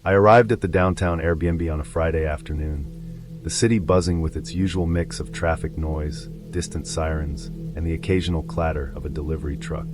I arrived at the downtown Airbnb on a Friday afternoon, the city buzzing with its usual mix of traffic noise, distant sirens, and the occasional clatter of a delivery truck.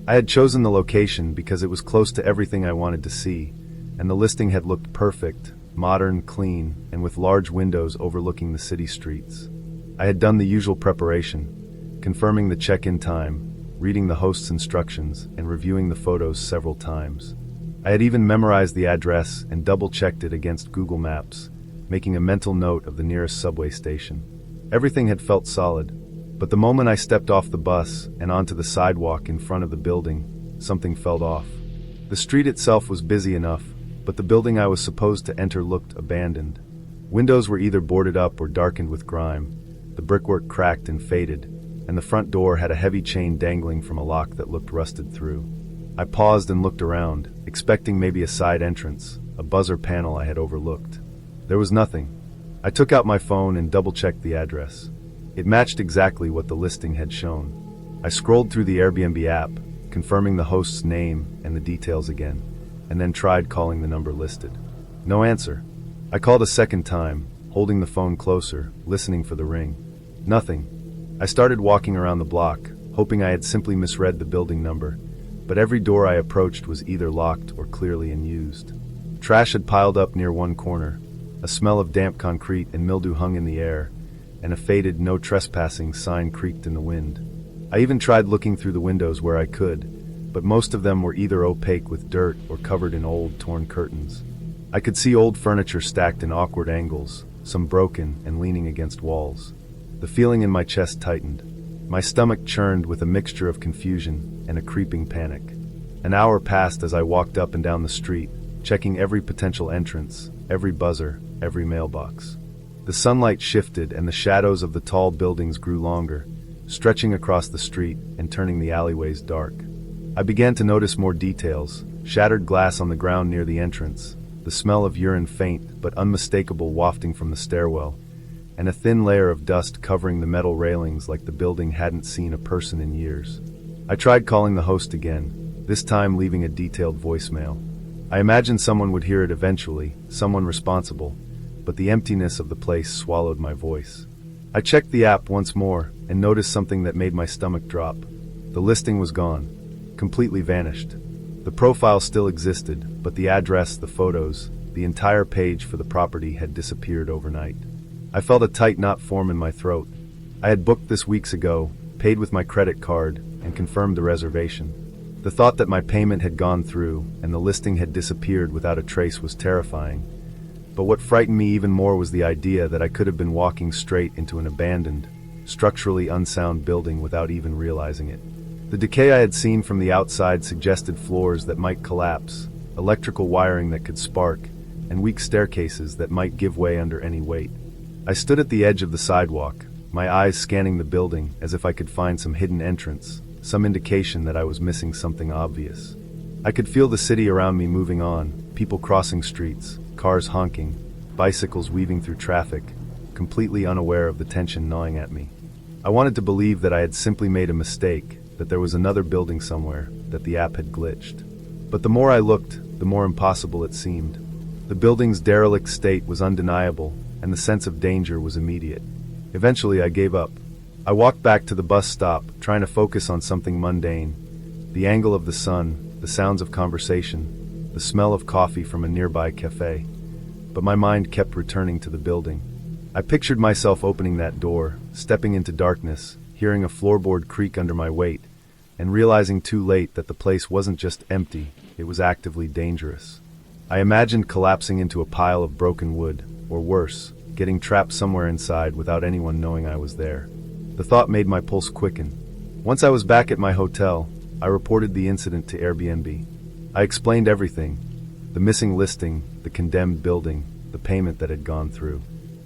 I had chosen the location because it was close to everything I wanted to see, and the listing had looked perfect, modern, clean, and with large windows overlooking the city streets. I had done the usual preparation, confirming the check-in time, reading the host's instructions, and reviewing the photos several times. I had even memorized the address and double-checked it against Google Maps, making a mental note of the nearest subway station. Everything had felt solid, but the moment I stepped off the bus and onto the sidewalk in front of the building, something felt off. The street itself was busy enough, but the building I was supposed to enter looked abandoned. Windows were either boarded up or darkened with grime, the brickwork cracked and faded, and the front door had a heavy chain dangling from a lock that looked rusted through. I paused and looked around, expecting maybe a side entrance, a buzzer panel I had overlooked. There was nothing. I took out my phone and double-checked the address. It matched exactly what the listing had shown. I scrolled through the Airbnb app, confirming the host's name and the details again, and then tried calling the number listed. No answer. I called a second time, holding the phone closer, listening for the ring. Nothing. I started walking around the block, hoping I had simply misread the building number, but every door I approached was either locked or clearly unused. Trash had piled up near one corner. A smell of damp concrete and mildew hung in the air, and a faded "no trespassing" sign creaked in the wind. I even tried looking through the windows where I could, but most of them were either opaque with dirt or covered in old, torn curtains. I could see old furniture stacked in awkward angles, some broken and leaning against walls. The feeling in my chest tightened. My stomach churned with a mixture of confusion and a creeping panic. An hour passed as I walked up and down the street, checking every potential entrance, every buzzer, every mailbox. The sunlight shifted and the shadows of the tall buildings grew longer, stretching across the street and turning the alleyways dark. I began to notice more details: shattered glass on the ground near the entrance, the smell of urine faint but unmistakable wafting from the stairwell, and a thin layer of dust covering the metal railings like the building hadn't seen a person in years. I tried calling the host again, this time leaving a detailed voicemail. I imagined someone would hear it eventually, someone responsible, but the emptiness of the place swallowed my voice. I checked the app once more and noticed something that made my stomach drop. The listing was gone, completely vanished. The profile still existed, but the address, the photos, the entire page for the property had disappeared overnight. I felt a tight knot form in my throat. I had booked this weeks ago, paid with my credit card, and confirmed the reservation. The thought that my payment had gone through and the listing had disappeared without a trace was terrifying. But what frightened me even more was the idea that I could have been walking straight into an abandoned, structurally unsound building without even realizing it. The decay I had seen from the outside suggested floors that might collapse, electrical wiring that could spark, and weak staircases that might give way under any weight. I stood at the edge of the sidewalk, my eyes scanning the building as if I could find some hidden entrance, some indication that I was missing something obvious. I could feel the city around me moving on, people crossing streets, cars honking, bicycles weaving through traffic, completely unaware of the tension gnawing at me. I wanted to believe that I had simply made a mistake, that there was another building somewhere, that the app had glitched. But the more I looked, the more impossible it seemed. The building's derelict state was undeniable, and the sense of danger was immediate. Eventually, I gave up. I walked back to the bus stop, trying to focus on something mundane: the angle of the sun, the sounds of conversation, the smell of coffee from a nearby cafe. But my mind kept returning to the building. I pictured myself opening that door, stepping into darkness, hearing a floorboard creak under my weight, and realizing too late that the place wasn't just empty, it was actively dangerous. I imagined collapsing into a pile of broken wood, or worse, getting trapped somewhere inside without anyone knowing I was there. The thought made my pulse quicken. Once I was back at my hotel, I reported the incident to Airbnb. I explained everything: the missing listing, the condemned building, the payment that had gone through.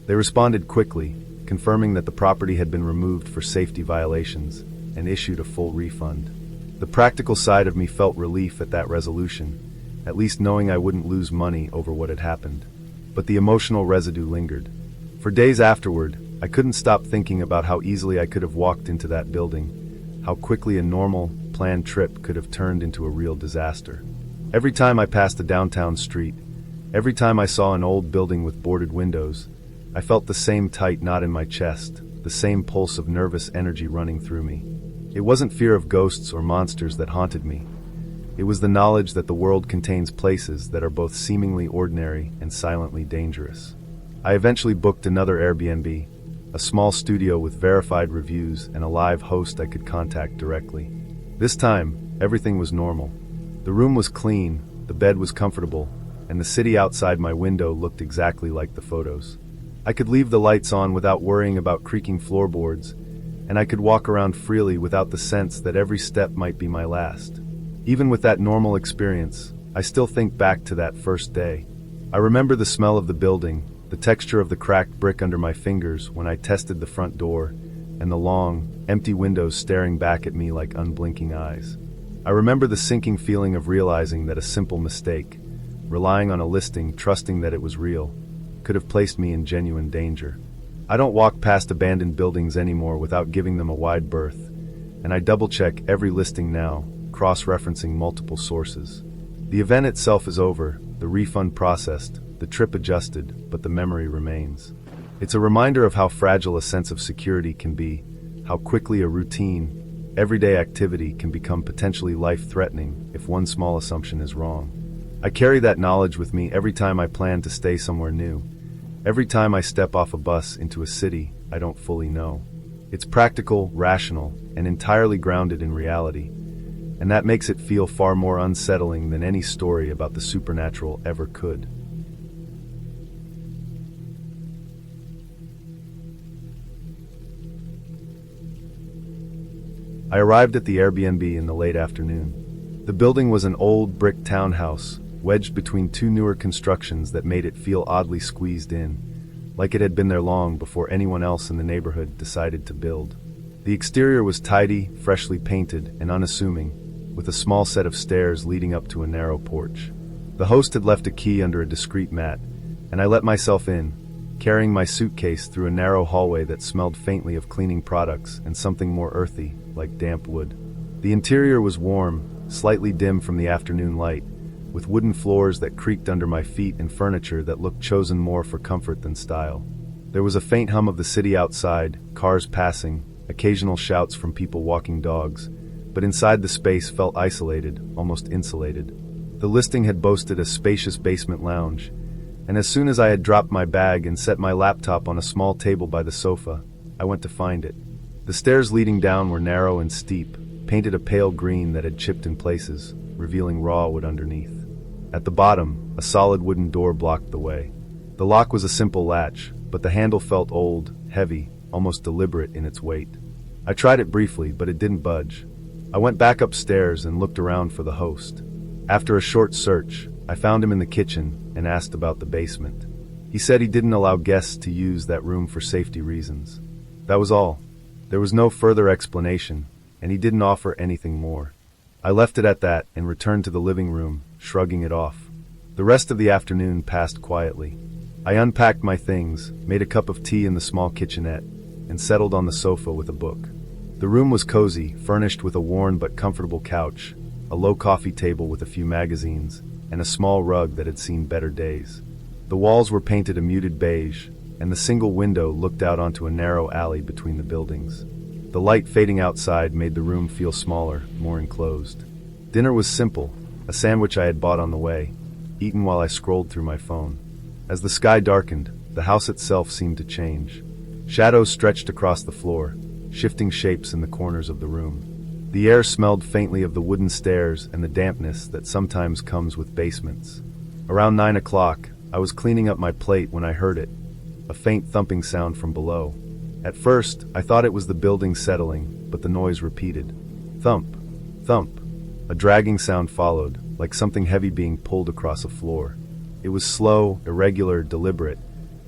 They responded quickly, confirming that the property had been removed for safety violations, and issued a full refund. The practical side of me felt relief at that resolution, at least knowing I wouldn't lose money over what had happened. But the emotional residue lingered. For days afterward, I couldn't stop thinking about how easily I could have walked into that building, how quickly a normal, planned trip could have turned into a real disaster. Every time I passed a downtown street, Every time I saw an old building with boarded windows, I felt the same tight knot in my chest, the same pulse of nervous energy running through me. It wasn't fear of ghosts or monsters that haunted me. It was the knowledge that the world contains places that are both seemingly ordinary and silently dangerous. I eventually booked another Airbnb, a small studio with verified reviews and a live host I could contact directly. This time, everything was normal. The room was clean, the bed was comfortable, and the city outside my window looked exactly like the photos. I could leave the lights on without worrying about creaking floorboards, and I could walk around freely without the sense that every step might be my last. Even with that normal experience, I still think back to that first day. I remember the smell of the building, the texture of the cracked brick under my fingers when I tested the front door, and the long, empty windows staring back at me like unblinking eyes. I remember the sinking feeling of realizing that a simple mistake, relying on a listing, trusting that it was real, could have placed me in genuine danger. I don't walk past abandoned buildings anymore without giving them a wide berth, and I double-check every listing now, cross-referencing multiple sources. The event itself is over, the refund processed, the trip adjusted, but the memory remains. It's a reminder of how fragile a sense of security can be, how quickly a routine, everyday activity can become potentially life-threatening if one small assumption is wrong. I carry that knowledge with me every time I plan to stay somewhere new, every time I step off a bus into a city I don't fully know. It's practical, rational, and entirely grounded in reality, and that makes it feel far more unsettling than any story about the supernatural ever could. I arrived at the Airbnb in the late afternoon. The building was an old brick townhouse, wedged between two newer constructions that made it feel oddly squeezed in, like it had been there long before anyone else in the neighborhood decided to build. The exterior was tidy, freshly painted, and unassuming, with a small set of stairs leading up to a narrow porch. The host had left a key under a discreet mat, and I let myself in, carrying my suitcase through a narrow hallway that smelled faintly of cleaning products and something more earthy, like damp wood. The interior was warm, slightly dim from the afternoon light, with wooden floors that creaked under my feet and furniture that looked chosen more for comfort than style. There was a faint hum of the city outside, cars passing, occasional shouts from people walking dogs, but inside the space felt isolated, almost insulated. The listing had boasted a spacious basement lounge, and as soon as I had dropped my bag and set my laptop on a small table by the sofa, I went to find it. The stairs leading down were narrow and steep, painted a pale green that had chipped in places, revealing raw wood underneath. At the bottom, a solid wooden door blocked the way. The lock was a simple latch, but the handle felt old, heavy, almost deliberate in its weight. I tried it briefly, but it didn't budge. I went back upstairs and looked around for the host. After a short search, I found him in the kitchen and asked about the basement. He said he didn't allow guests to use that room for safety reasons. That was all. There was no further explanation, and he didn't offer anything more. I left it at that and returned to the living room, shrugging it off. The rest of the afternoon passed quietly. I unpacked my things, made a cup of tea in the small kitchenette, and settled on the sofa with a book. The room was cozy, furnished with a worn but comfortable couch, a low coffee table with a few magazines, and a small rug that had seen better days. The walls were painted a muted beige, and the single window looked out onto a narrow alley between the buildings. The light fading outside made the room feel smaller, more enclosed. Dinner was simple, a sandwich I had bought on the way, eaten while I scrolled through my phone. As the sky darkened, the house itself seemed to change. Shadows stretched across the floor, shifting shapes in the corners of the room. The air smelled faintly of the wooden stairs and the dampness that sometimes comes with basements. Around 9 o'clock, I was cleaning up my plate when I heard it, a faint thumping sound from below. At first, I thought it was the building settling, but the noise repeated. Thump, thump. A dragging sound followed, like something heavy being pulled across a floor. It was slow, irregular, deliberate,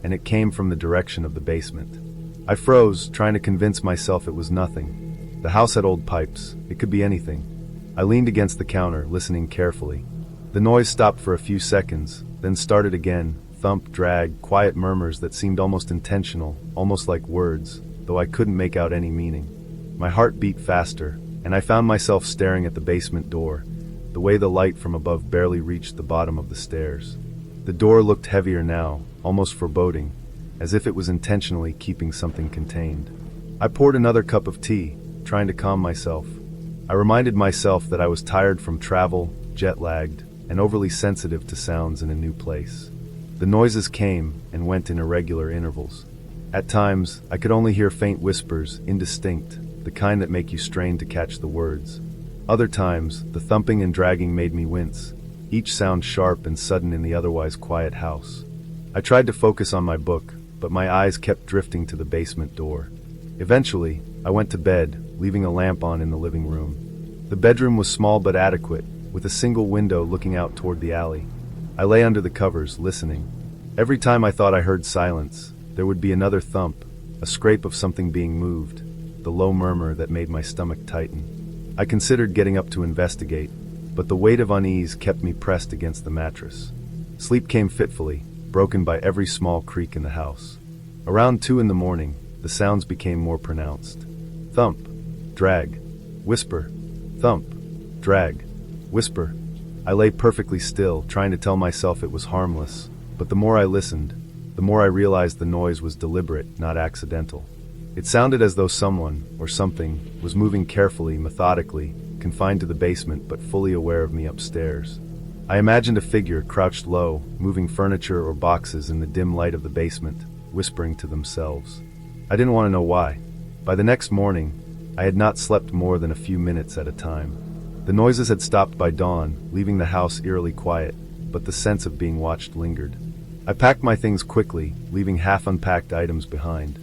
and it came from the direction of the basement. I froze, trying to convince myself it was nothing. The house had old pipes. It could be anything. I leaned against the counter, listening carefully. The noise stopped for a few seconds, then started again. Thump, drag, quiet murmurs that seemed almost intentional, almost like words, though I couldn't make out any meaning. My heart beat faster, and I found myself staring at the basement door, the way the light from above barely reached the bottom of the stairs. The door looked heavier now, almost foreboding, as if it was intentionally keeping something contained. I poured another cup of tea, trying to calm myself. I reminded myself that I was tired from travel, jet-lagged, and overly sensitive to sounds in a new place. The noises came and went in irregular intervals. At times, I could only hear faint whispers, indistinct, the kind that make you strain to catch the words. Other times, the thumping and dragging made me wince, each sound sharp and sudden in the otherwise quiet house. I tried to focus on my book, but my eyes kept drifting to the basement door. Eventually, I went to bed, leaving a lamp on in the living room. The bedroom was small but adequate, with a single window looking out toward the alley. I lay under the covers, listening. Every time I thought I heard silence, there would be another thump, a scrape of something being moved, the low murmur that made my stomach tighten. I considered getting up to investigate, but the weight of unease kept me pressed against the mattress. Sleep came fitfully, broken by every small creak in the house. Around 2 in the morning, the sounds became more pronounced. Thump, drag, whisper, thump, drag, whisper. I lay perfectly still, trying to tell myself it was harmless, but the more I listened, the more I realized the noise was deliberate, not accidental. It sounded as though someone, or something, was moving carefully, methodically, confined to the basement but fully aware of me upstairs. I imagined a figure crouched low, moving furniture or boxes in the dim light of the basement, whispering to themselves. I didn't want to know why. By the next morning, I had not slept more than a few minutes at a time. The noises had stopped by dawn, leaving the house eerily quiet, but the sense of being watched lingered. I packed my things quickly, leaving half-unpacked items behind.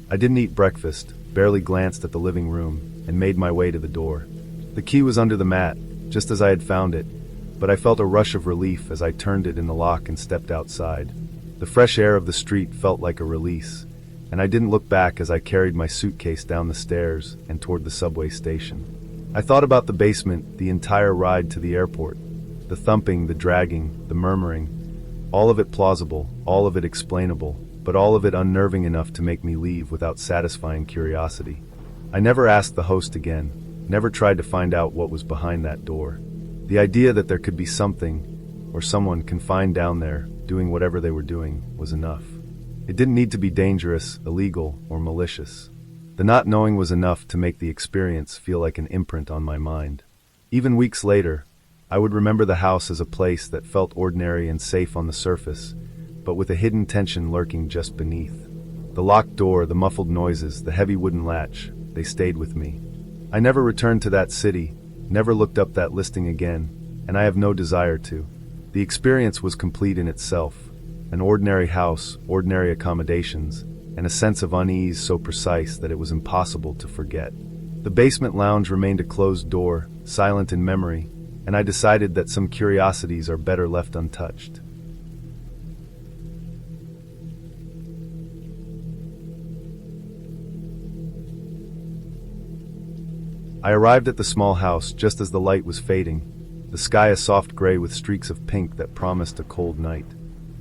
I didn't eat breakfast, barely glanced at the living room, and made my way to the door. The key was under the mat, just as I had found it, but I felt a rush of relief as I turned it in the lock and stepped outside. The fresh air of the street felt like a release, and I didn't look back as I carried my suitcase down the stairs and toward the subway station. I thought about the basement the entire ride to the airport. The thumping, the dragging, the murmuring, all of it plausible, all of it explainable, but all of it unnerving enough to make me leave without satisfying curiosity. I never asked the host again, never tried to find out what was behind that door. The idea that there could be something, or someone confined down there, doing whatever they were doing, was enough. It didn't need to be dangerous, illegal, or malicious. The not knowing was enough to make the experience feel like an imprint on my mind. Even weeks later, I would remember the house as a place that felt ordinary and safe on the surface, but with a hidden tension lurking just beneath. The locked door, the muffled noises, the heavy wooden latch, they stayed with me. I never returned to that city, never looked up that listing again, and I have no desire to. The experience was complete in itself. An ordinary house, ordinary accommodations, and a sense of unease so precise that it was impossible to forget. The basement lounge remained a closed door, silent in memory, and I decided that some curiosities are better left untouched. I arrived at the small house just as the light was fading, the sky a soft gray with streaks of pink that promised a cold night.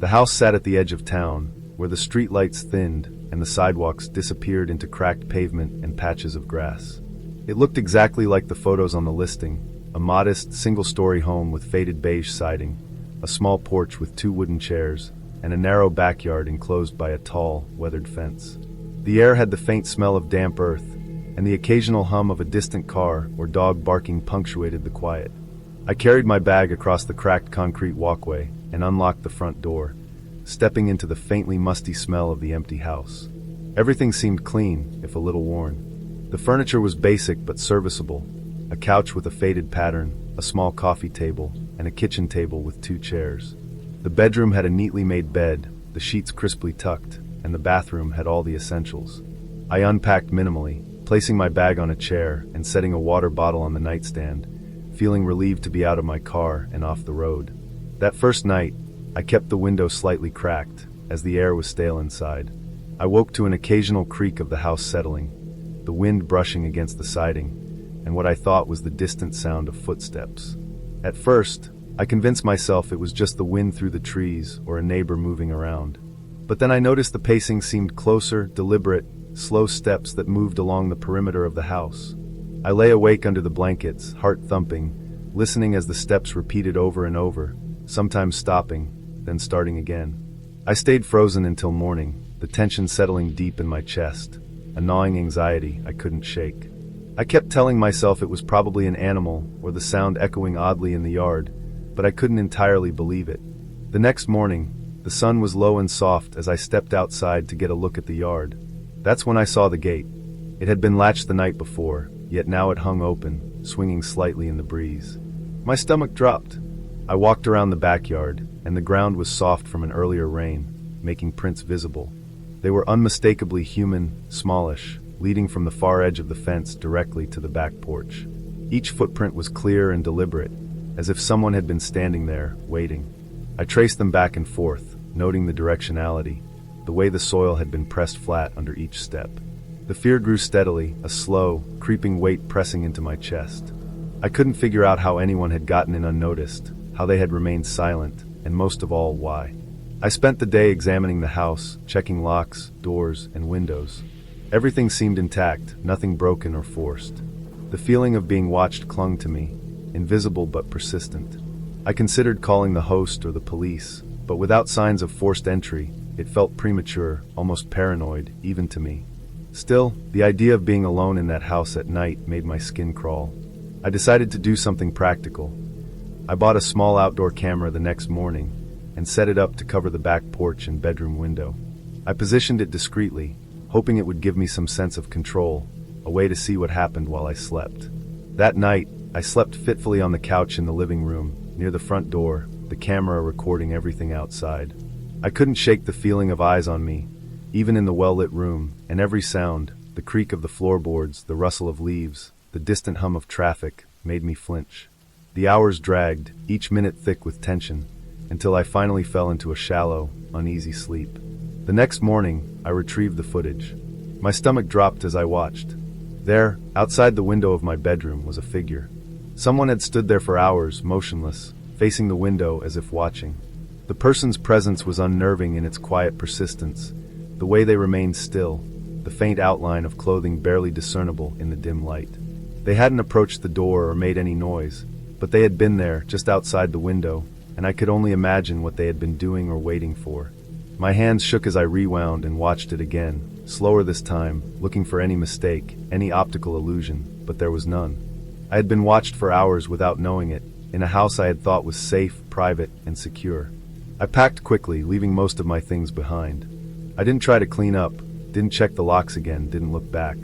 The house sat at the edge of town, where the street lights thinned and the sidewalks disappeared into cracked pavement and patches of grass. It looked exactly like the photos on the listing, a modest, single-story home with faded beige siding, a small porch with 2 wooden chairs, and a narrow backyard enclosed by a tall, weathered fence. The air had the faint smell of damp earth, and the occasional hum of a distant car or dog barking punctuated the quiet. I carried my bag across the cracked concrete walkway and unlocked the front door, stepping into the faintly musty smell of the empty house. Everything seemed clean, if a little worn. The furniture was basic but serviceable, a couch with a faded pattern, a small coffee table, and a kitchen table with 2 chairs. The bedroom had a neatly made bed, the sheets crisply tucked, and the bathroom had all the essentials. I unpacked minimally, placing my bag on a chair and setting a water bottle on the nightstand, feeling relieved to be out of my car and off the road. That first night, I kept the window slightly cracked, as the air was stale inside. I woke to an occasional creak of the house settling, the wind brushing against the siding, and what I thought was the distant sound of footsteps. At first, I convinced myself it was just the wind through the trees or a neighbor moving around. But then I noticed the pacing seemed closer, deliberate, slow steps that moved along the perimeter of the house. I lay awake under the blankets, heart thumping, listening as the steps repeated over and over, sometimes stopping, then starting again. I stayed frozen until morning, the tension settling deep in my chest, a gnawing anxiety I couldn't shake. I kept telling myself it was probably an animal or the sound echoing oddly in the yard, but I couldn't entirely believe it. The next morning, the sun was low and soft as I stepped outside to get a look at the yard. That's when I saw the gate. It had been latched the night before, yet now it hung open, swinging slightly in the breeze. My stomach dropped. I walked around the backyard, and the ground was soft from an earlier rain, making prints visible. They were unmistakably human, smallish, leading from the far edge of the fence directly to the back porch. Each footprint was clear and deliberate, as if someone had been standing there, waiting. I traced them back and forth, noting the directionality, the way the soil had been pressed flat under each step. The fear grew steadily, a slow, creeping weight pressing into my chest. I couldn't figure out how anyone had gotten in unnoticed, how they had remained silent, and most of all, why. I spent the day examining the house, checking locks, doors, and windows. Everything seemed intact, nothing broken or forced. The feeling of being watched clung to me, invisible but persistent. I considered calling the host or the police, but without signs of forced entry, it felt premature, almost paranoid, even to me. Still, the idea of being alone in that house at night made my skin crawl. I decided to do something practical. I bought a small outdoor camera the next morning and set it up to cover the back porch and bedroom window. I positioned it discreetly, hoping it would give me some sense of control, a way to see what happened while I slept. That night, I slept fitfully on the couch in the living room, near the front door, the camera recording everything outside. I couldn't shake the feeling of eyes on me, even in the well-lit room, and every sound, the creak of the floorboards, the rustle of leaves, the distant hum of traffic, made me flinch. The hours dragged, each minute thick with tension, until I finally fell into a shallow, uneasy sleep. The next morning, I retrieved the footage. My stomach dropped as I watched. There, outside the window of my bedroom, was a figure. Someone had stood there for hours, motionless, facing the window as if watching. The person's presence was unnerving in its quiet persistence, the way they remained still, the faint outline of clothing barely discernible in the dim light. They hadn't approached the door or made any noise, but they had been there, just outside the window, and I could only imagine what they had been doing or waiting for. My hands shook as I rewound and watched it again, slower this time, looking for any mistake, any optical illusion, but there was none. I had been watched for hours without knowing it, in a house I had thought was safe, private, and secure. I packed quickly, leaving most of my things behind. I didn't try to clean up, didn't check the locks again, didn't look back.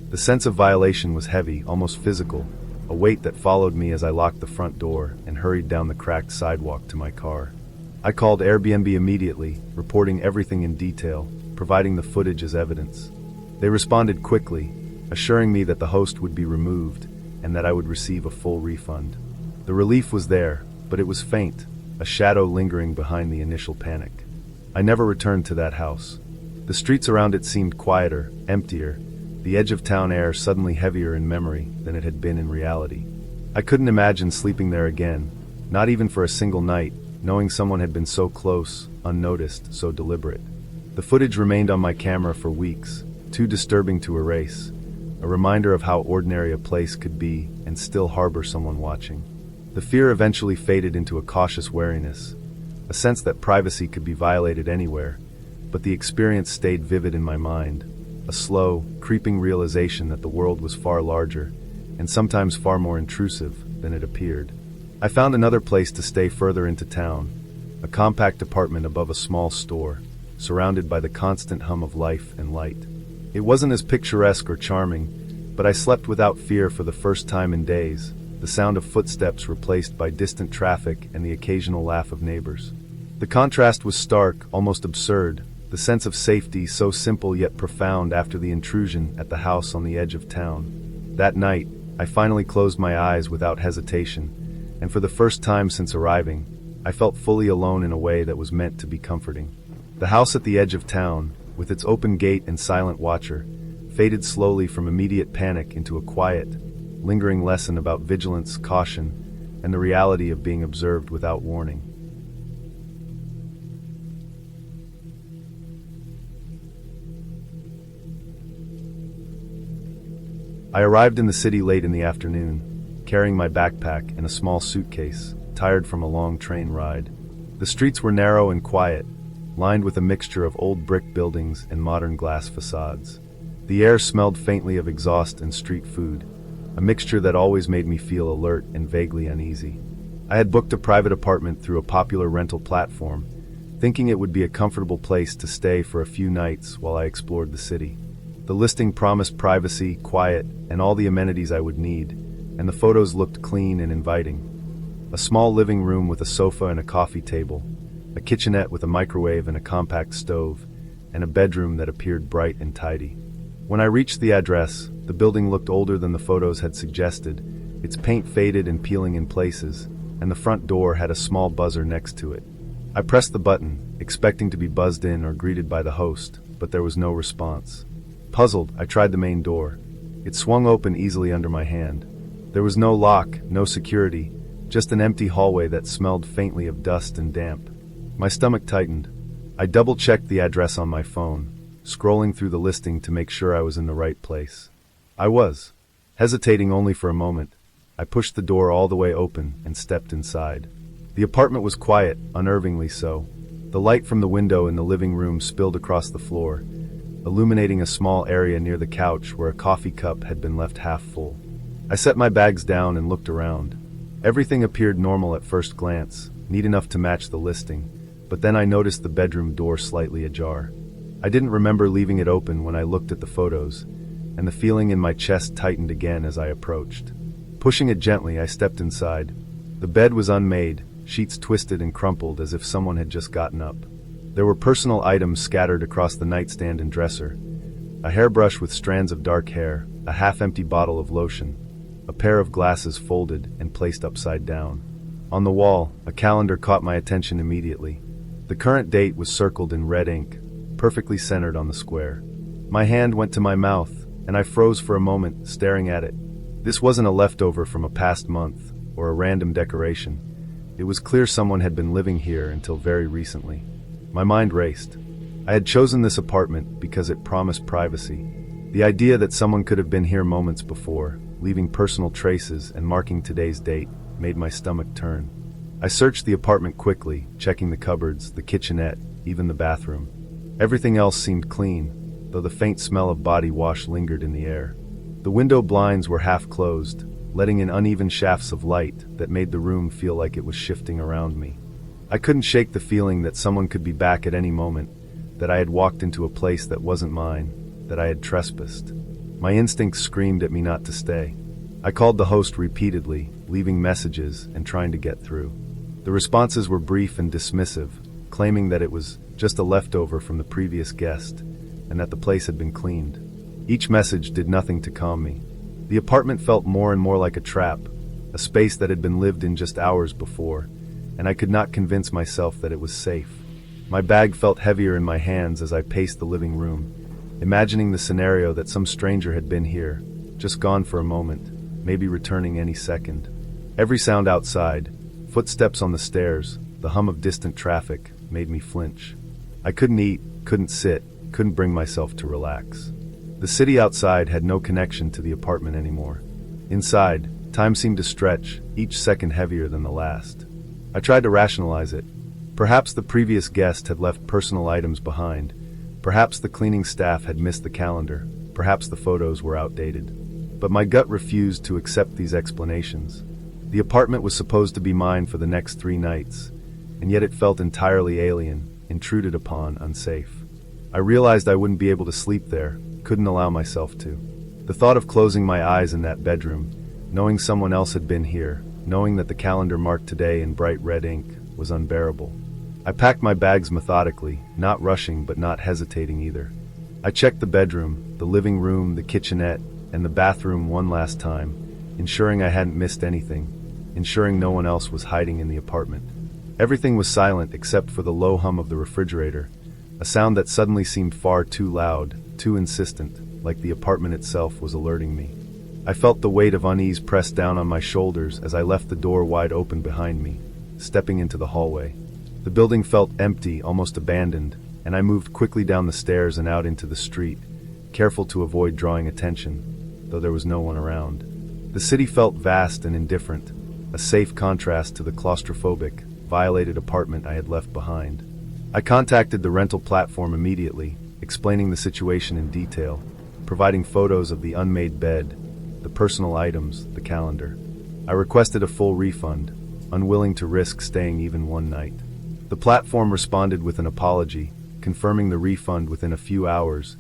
The sense of violation was heavy, almost physical, a weight that followed me as I locked the front door and hurried down the cracked sidewalk to my car. I called AIRBNB immediately, reporting everything in detail, providing the footage as evidence. They responded quickly, assuring me that the host would be removed and that I would receive a full refund. The relief was there, but it was faint, a shadow lingering behind the initial panic. I never returned to that house. The streets around it seemed quieter, emptier, the edge of town air suddenly heavier in memory than it had been in reality. I couldn't imagine sleeping there again, not even for a single night, knowing someone had been so close, unnoticed, so deliberate. The footage remained on my camera for weeks, too disturbing to erase, a reminder of how ordinary a place could be and still harbor someone watching. The fear eventually faded into a cautious wariness, a sense that privacy could be violated anywhere, but the experience stayed vivid in my mind, a slow, creeping realization that the world was far larger, and sometimes far more intrusive than it appeared. I found another place to stay further into town, a compact apartment above a small store, surrounded by the constant hum of life and light. It wasn't as picturesque or charming, but I slept without fear for the first time in days, the sound of footsteps replaced by distant traffic and the occasional laugh of neighbors. The contrast was stark, almost absurd, the sense of safety so simple yet profound after the intrusion at the house on the edge of town. That night, I finally closed my eyes without hesitation, and for the first time since arriving, I felt fully alone in a way that was meant to be comforting. The house at the edge of town, with its open gate and silent watcher, faded slowly from immediate panic into a quiet, lingering lesson about vigilance, caution, and the reality of being observed without warning. I arrived in the city late in the afternoon, carrying my backpack and a small suitcase, tired from a long train ride. The streets were narrow and quiet, lined with a mixture of old brick buildings and modern glass facades. The air smelled faintly of exhaust and street food, a mixture that always made me feel alert and vaguely uneasy. I had booked a private apartment through a popular rental platform, thinking it would be a comfortable place to stay for a few nights while I explored the city. The listing promised privacy, quiet, and all the amenities I would need, and the photos looked clean and inviting. A small living room with a sofa and a coffee table, a kitchenette with a microwave and a compact stove, and a bedroom that appeared bright and tidy. When I reached the address, the building looked older than the photos had suggested, its paint faded and peeling in places, and the front door had a small buzzer next to it. I pressed the button, expecting to be buzzed in or greeted by the host, but there was no response. Puzzled, I tried the main door. It swung open easily under my hand. There was no lock, no security, just an empty hallway that smelled faintly of dust and damp. My stomach tightened. I double-checked the address on my phone, scrolling through the listing to make sure I was in the right place. I was. Hesitating only for a moment, I pushed the door all the way open and stepped inside. The apartment was quiet, unnervingly so. The light from the window in the living room spilled across the floor, illuminating a small area near the couch where a coffee cup had been left half full. I set my bags down and looked around. Everything appeared normal at first glance, neat enough to match the listing, but then I noticed the bedroom door slightly ajar. I didn't remember leaving it open when I looked at the photos, and the feeling in my chest tightened again as I approached. Pushing it gently, I stepped inside. The bed was unmade, sheets twisted and crumpled as if someone had just gotten up. There were personal items scattered across the nightstand and dresser. A hairbrush with strands of dark hair, a half-empty bottle of lotion, a pair of glasses folded and placed upside down. On the wall, a calendar caught my attention immediately. The current date was circled in red ink, perfectly centered on the square. My hand went to my mouth, and I froze for a moment, staring at it. This wasn't a leftover from a past month, or a random decoration. It was clear someone had been living here until very recently. My mind raced. I had chosen this apartment because it promised privacy. The idea that someone could have been here moments before, leaving personal traces and marking today's date, made my stomach turn. I searched the apartment quickly, checking the cupboards, the kitchenette, even the bathroom. Everything else seemed clean, though the faint smell of body wash lingered in the air. The window blinds were half closed, letting in uneven shafts of light that made the room feel like it was shifting around me. I couldn't shake the feeling that someone could be back at any moment, that I had walked into a place that wasn't mine, that I had trespassed. My instincts screamed at me not to stay. I called the host repeatedly, leaving messages and trying to get through. The responses were brief and dismissive, claiming that it was just a leftover from the previous guest, and that the place had been cleaned. Each message did nothing to calm me. The apartment felt more and more like a trap, a space that had been lived in just hours before, and I could not convince myself that it was safe. My bag felt heavier in my hands as I paced the living room, imagining the scenario that some stranger had been here, just gone for a moment, maybe returning any second. Every sound outside, footsteps on the stairs, the hum of distant traffic, made me flinch. I couldn't eat, couldn't sit, couldn't bring myself to relax. The city outside had no connection to the apartment anymore. Inside, time seemed to stretch, each second heavier than the last. I tried to rationalize it. Perhaps the previous guest had left personal items behind. Perhaps the cleaning staff had missed the calendar. Perhaps the photos were outdated. But my gut refused to accept these explanations. The apartment was supposed to be mine for the next 3 nights, and yet it felt entirely alien, intruded upon, unsafe. I realized I wouldn't be able to sleep there, couldn't allow myself to. The thought of closing my eyes in that bedroom, knowing someone else had been here, knowing that the calendar marked today in bright red ink, was unbearable. I packed my bags methodically, not rushing but not hesitating either. I checked the bedroom, the living room, the kitchenette, and the bathroom one last time, ensuring I hadn't missed anything, ensuring no one else was hiding in the apartment. Everything was silent except for the low hum of the refrigerator, a sound that suddenly seemed far too loud, too insistent, like the apartment itself was alerting me. I felt the weight of unease press down on my shoulders as I left the door wide open behind me, stepping into the hallway. The building felt empty, almost abandoned, and I moved quickly down the stairs and out into the street, careful to avoid drawing attention, though there was no one around. The city felt vast and indifferent, a safe contrast to the claustrophobic, violated apartment I had left behind. I contacted the rental platform immediately, explaining the situation in detail, providing photos of the unmade bed, the personal items, the calendar. I requested a full refund, unwilling to risk staying even one night. The platform responded with an apology, confirming the refund within a few hours,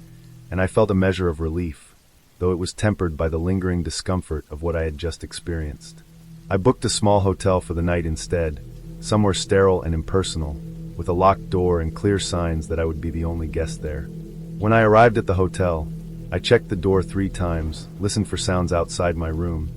and I felt a measure of relief, though it was tempered by the lingering discomfort of what I had just experienced. I booked a small hotel for the night instead, somewhere sterile and impersonal, with a locked door and clear signs that I would be the only guest there. When I arrived at the hotel, I checked the door 3 times, listened for sounds outside my room,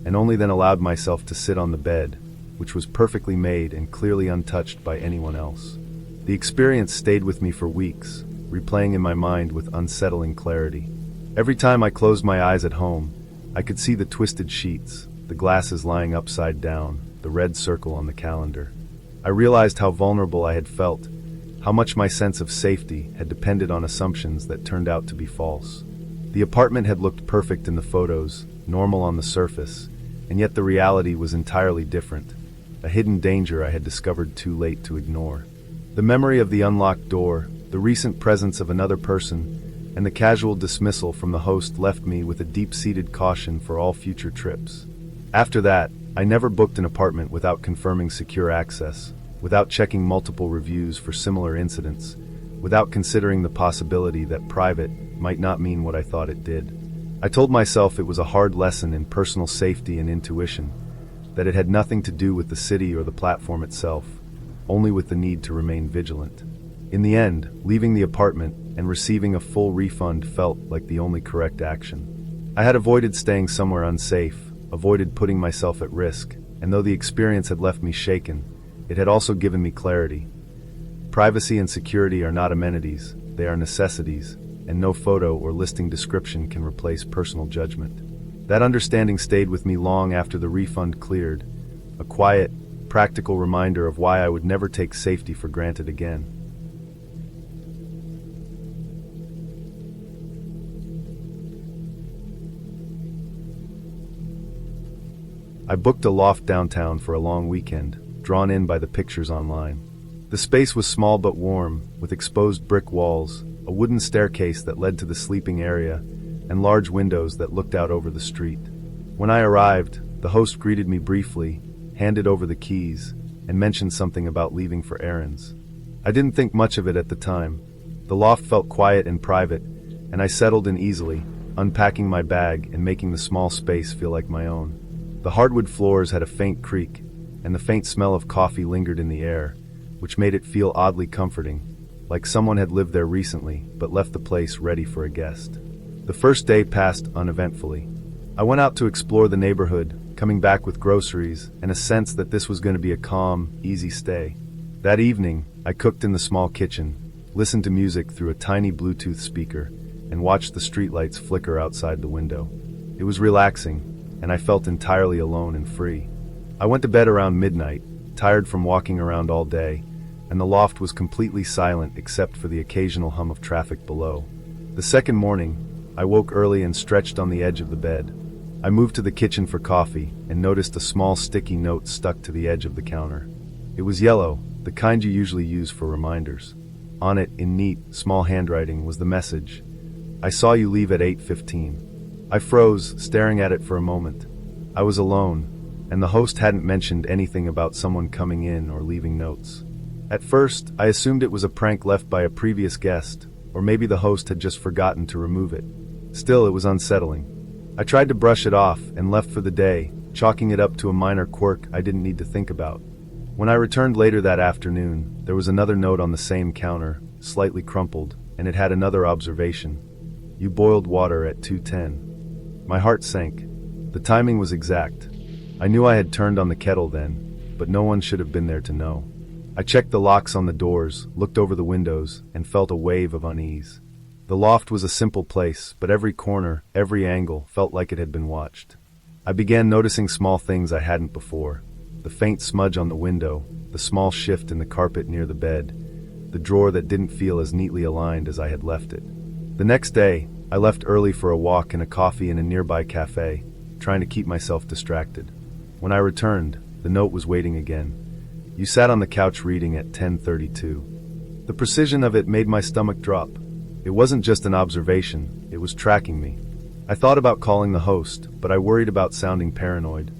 and only then allowed myself to sit on the bed, which was perfectly made and clearly untouched by anyone else. The experience stayed with me for weeks, replaying in my mind with unsettling clarity. Every time I closed my eyes at home, I could see the twisted sheets, the glasses lying upside down, the red circle on the calendar. I realized how vulnerable I had felt, how much my sense of safety had depended on assumptions that turned out to be false. The apartment had looked perfect in the photos, normal on the surface, and yet the reality was entirely different, a hidden danger I had discovered too late to ignore. The memory of the unlocked door, the recent presence of another person, and the casual dismissal from the host left me with a deep-seated caution for all future trips. After that, I never booked an apartment without confirming secure access, without checking multiple reviews for similar incidents, without considering the possibility that private might not mean what I thought it did. I told myself it was a hard lesson in personal safety and intuition, that it had nothing to do with the city or the platform itself, only with the need to remain vigilant. In the end, leaving the apartment and receiving a full refund felt like the only correct action. I had avoided staying somewhere unsafe, avoided putting myself at risk, and though the experience had left me shaken, it had also given me clarity. Privacy and security are not amenities, they are necessities, and no photo or listing description can replace personal judgment. That understanding stayed with me long after the refund cleared, a quiet, practical reminder of why I would never take safety for granted again. I booked a loft downtown for a long weekend, drawn in by the pictures online. The space was small but warm, with exposed brick walls, a wooden staircase that led to the sleeping area, and large windows that looked out over the street. When I arrived, the host greeted me briefly, handed over the keys, and mentioned something about leaving for errands. I didn't think much of it at the time. The loft felt quiet and private, and I settled in easily, unpacking my bag and making the small space feel like my own. The hardwood floors had a faint creak, and the faint smell of coffee lingered in the air, which made it feel oddly comforting, like someone had lived there recently but left the place ready for a guest. The first day passed uneventfully. I went out to explore the neighborhood, coming back with groceries and a sense that this was going to be a calm, easy stay. That evening, I cooked in the small kitchen, listened to music through a tiny Bluetooth speaker, and watched the streetlights flicker outside the window. It was relaxing, and I felt entirely alone and free. I went to bed around midnight, tired from walking around all day, and the loft was completely silent except for the occasional hum of traffic below. The second morning, I woke early and stretched on the edge of the bed. I moved to the kitchen for coffee and noticed a small sticky note stuck to the edge of the counter. It was yellow, the kind you usually use for reminders. On it, in neat, small handwriting, was the message, "I saw you leave at 8:15. I froze, staring at it for a moment. I was alone, and the host hadn't mentioned anything about someone coming in or leaving notes. At first, I assumed it was a prank left by a previous guest, or maybe the host had just forgotten to remove it. Still, it was unsettling. I tried to brush it off and left for the day, chalking it up to a minor quirk I didn't need to think about. When I returned later that afternoon, there was another note on the same counter, slightly crumpled, and it had another observation. "You boiled water at 2:10. My heart sank. The timing was exact. I knew I had turned on the kettle then, but no one should have been there to know. I checked the locks on the doors, looked over the windows, and felt a wave of unease. The loft was a simple place, but every corner, every angle, felt like it had been watched. I began noticing small things I hadn't before. The faint smudge on the window, the small shift in the carpet near the bed, the drawer that didn't feel as neatly aligned as I had left it. The next day, I left early for a walk and a coffee in a nearby cafe, trying to keep myself distracted. When I returned, the note was waiting again. You sat on the couch reading at 10:32. The precision of it made my stomach drop. It wasn't just an observation, it was tracking me. I thought about calling the host, but I worried about sounding paranoid.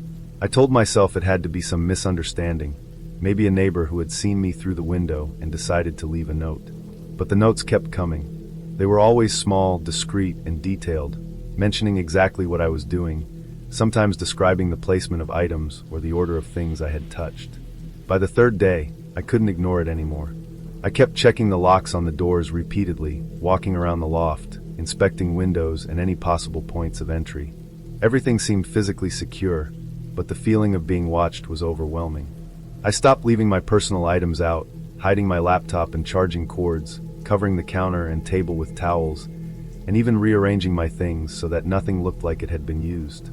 I told myself it had to be some misunderstanding, maybe a neighbor who had seen me through the window and decided to leave a note. But the notes kept coming. They were always small, discreet, and detailed, mentioning exactly what I was doing, sometimes describing the placement of items or the order of things I had touched. By the third day, I couldn't ignore it anymore. I kept checking the locks on the doors repeatedly, walking around the loft, inspecting windows and any possible points of entry. Everything seemed physically secure, but the feeling of being watched was overwhelming. I stopped leaving my personal items out, hiding my laptop and charging cords, covering the counter and table with towels, and even rearranging my things so that nothing looked like it had been used.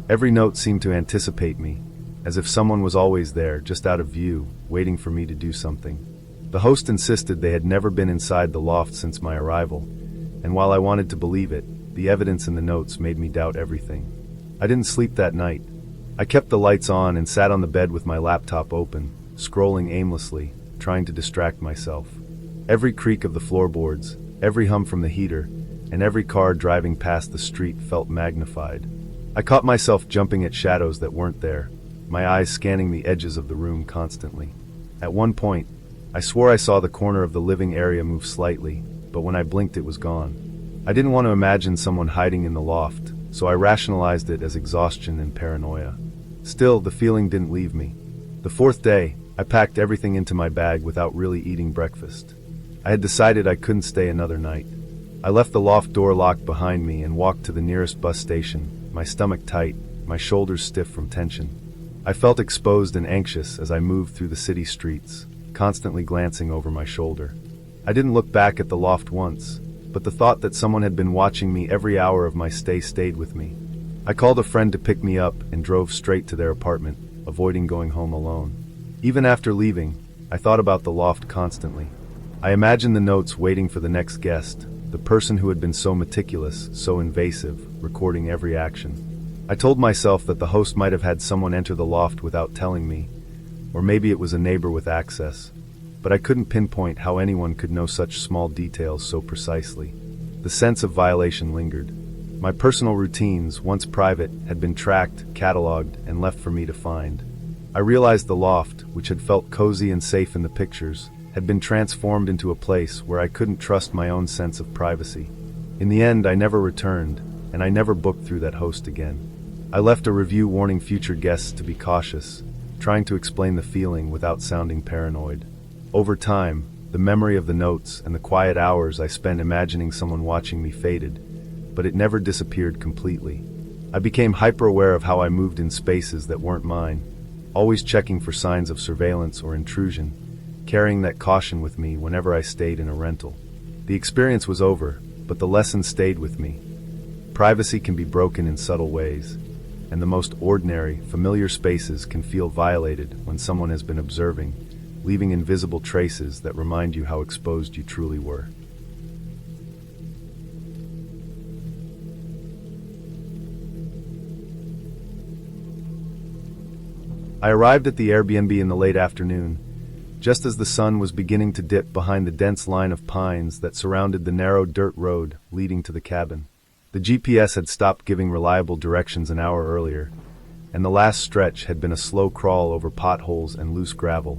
Every note seemed to anticipate me, as if someone was always there, just out of view, waiting for me to do something. The host insisted they had never been inside the loft since my arrival, and while I wanted to believe it, the evidence in the notes made me doubt everything. I didn't sleep that night. I kept the lights on and sat on the bed with my laptop open, scrolling aimlessly, trying to distract myself. Every creak of the floorboards, every hum from the heater, and every car driving past the street felt magnified. I caught myself jumping at shadows that weren't there, my eyes scanning the edges of the room constantly. At one point, I swore I saw the corner of the living area move slightly, but when I blinked it was gone. I didn't want to imagine someone hiding in the loft, so I rationalized it as exhaustion and paranoia. Still, the feeling didn't leave me. The fourth day, I packed everything into my bag without really eating breakfast. I had decided I couldn't stay another night. I left the loft door locked behind me and walked to the nearest bus station, my stomach tight, my shoulders stiff from tension. I felt exposed and anxious as I moved through the city streets, constantly glancing over my shoulder. I didn't look back at the loft once, but the thought that someone had been watching me every hour of my stay stayed with me. I called a friend to pick me up and drove straight to their apartment, avoiding going home alone. Even after leaving, I thought about the loft constantly. I imagined the notes waiting for the next guest, the person who had been so meticulous, so invasive, recording every action. I told myself that the host might have had someone enter the loft without telling me, or maybe it was a neighbor with access, but I couldn't pinpoint how anyone could know such small details so precisely. The sense of violation lingered. My personal routines, once private, had been tracked, cataloged, and left for me to find. I realized the loft, which had felt cozy and safe in the pictures, had been transformed into a place where I couldn't trust my own sense of privacy. In the end, I never returned, and I never booked through that host again. I left a review warning future guests to be cautious, trying to explain the feeling without sounding paranoid. Over time, the memory of the notes and the quiet hours I spent imagining someone watching me faded, but it never disappeared completely. I became hyper-aware of how I moved in spaces that weren't mine, always checking for signs of surveillance or intrusion, carrying that caution with me whenever I stayed in a rental. The experience was over, but the lesson stayed with me. Privacy can be broken in subtle ways, and the most ordinary, familiar spaces can feel violated when someone has been observing, leaving invisible traces that remind you how exposed you truly were. I arrived at the Airbnb in the late afternoon, just as the sun was beginning to dip behind the dense line of pines that surrounded the narrow dirt road leading to the cabin. The GPS had stopped giving reliable directions an hour earlier, and the last stretch had been a slow crawl over potholes and loose gravel,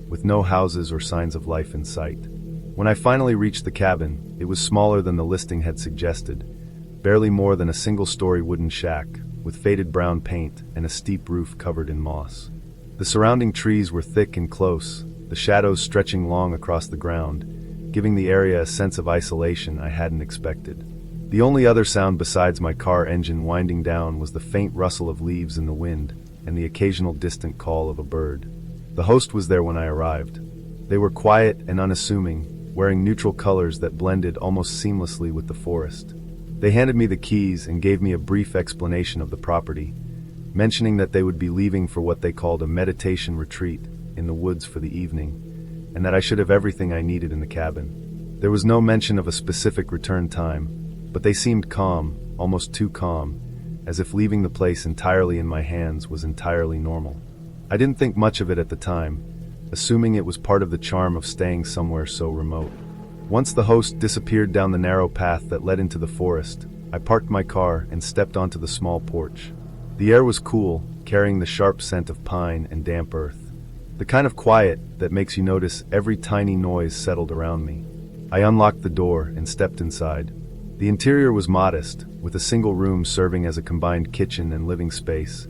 with no houses or signs of life in sight. When I finally reached the cabin, it was smaller than the listing had suggested, barely more than a single-story wooden shack, with faded brown paint and a steep roof covered in moss. The surrounding trees were thick and close, the shadows stretching long across the ground, giving the area a sense of isolation I hadn't expected. The only other sound besides my car engine winding down was the faint rustle of leaves in the wind and the occasional distant call of a bird. The host was there when I arrived. They were quiet and unassuming, wearing neutral colors that blended almost seamlessly with the forest. They handed me the keys and gave me a brief explanation of the property, mentioning that they would be leaving for what they called a meditation retreat in the woods for the evening, and that I should have everything I needed in the cabin. There was no mention of a specific return time, but they seemed calm, almost too calm, as if leaving the place entirely in my hands was entirely normal. I didn't think much of it at the time, assuming it was part of the charm of staying somewhere so remote. Once the host disappeared down the narrow path that led into the forest, I parked my car and stepped onto the small porch. The air was cool, carrying the sharp scent of pine and damp earth. The kind of quiet that makes you notice every tiny noise settled around me. I unlocked the door and stepped inside. The interior was modest, with a single room serving as a combined kitchen and living space,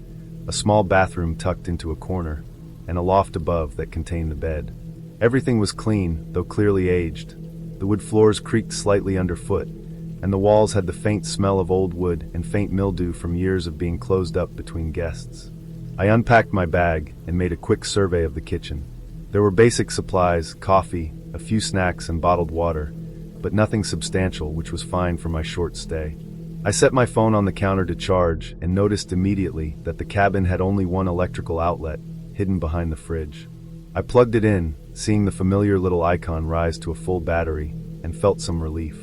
a small bathroom tucked into a corner, and a loft above that contained the bed. Everything was clean, though clearly aged. The wood floors creaked slightly underfoot, and the walls had the faint smell of old wood and faint mildew from years of being closed up between guests. I unpacked my bag and made a quick survey of the kitchen. There were basic supplies, coffee, a few snacks, and bottled water, but nothing substantial, which was fine for my short stay. I set my phone on the counter to charge and noticed immediately that the cabin had only one electrical outlet, hidden behind the fridge. I plugged it in, seeing the familiar little icon rise to a full battery, and felt some relief.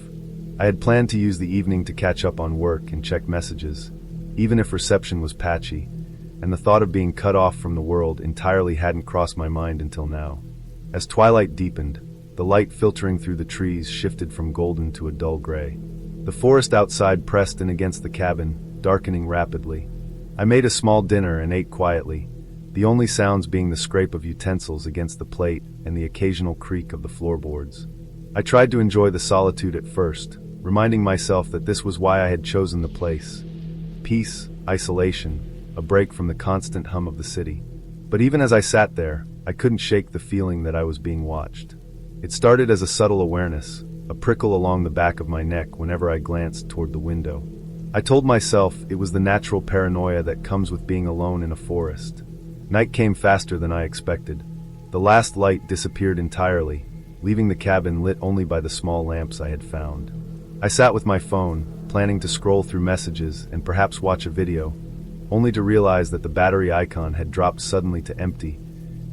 I had planned to use the evening to catch up on work and check messages, even if reception was patchy, and the thought of being cut off from the world entirely hadn't crossed my mind until now. As twilight deepened, the light filtering through the trees shifted from golden to a dull gray. The forest outside pressed in against the cabin, darkening rapidly. I made a small dinner and ate quietly, the only sounds being the scrape of utensils against the plate and the occasional creak of the floorboards. I tried to enjoy the solitude at first, reminding myself that this was why I had chosen the place. Peace, isolation, a break from the constant hum of the city. But even as I sat there, I couldn't shake the feeling that I was being watched. It started as a subtle awareness, a prickle along the back of my neck whenever I glanced toward the window. I told myself it was the natural paranoia that comes with being alone in a forest. Night came faster than I expected. The last light disappeared entirely, leaving the cabin lit only by the small lamps I had found. I sat with my phone, planning to scroll through messages and perhaps watch a video, only to realize that the battery icon had dropped suddenly to empty,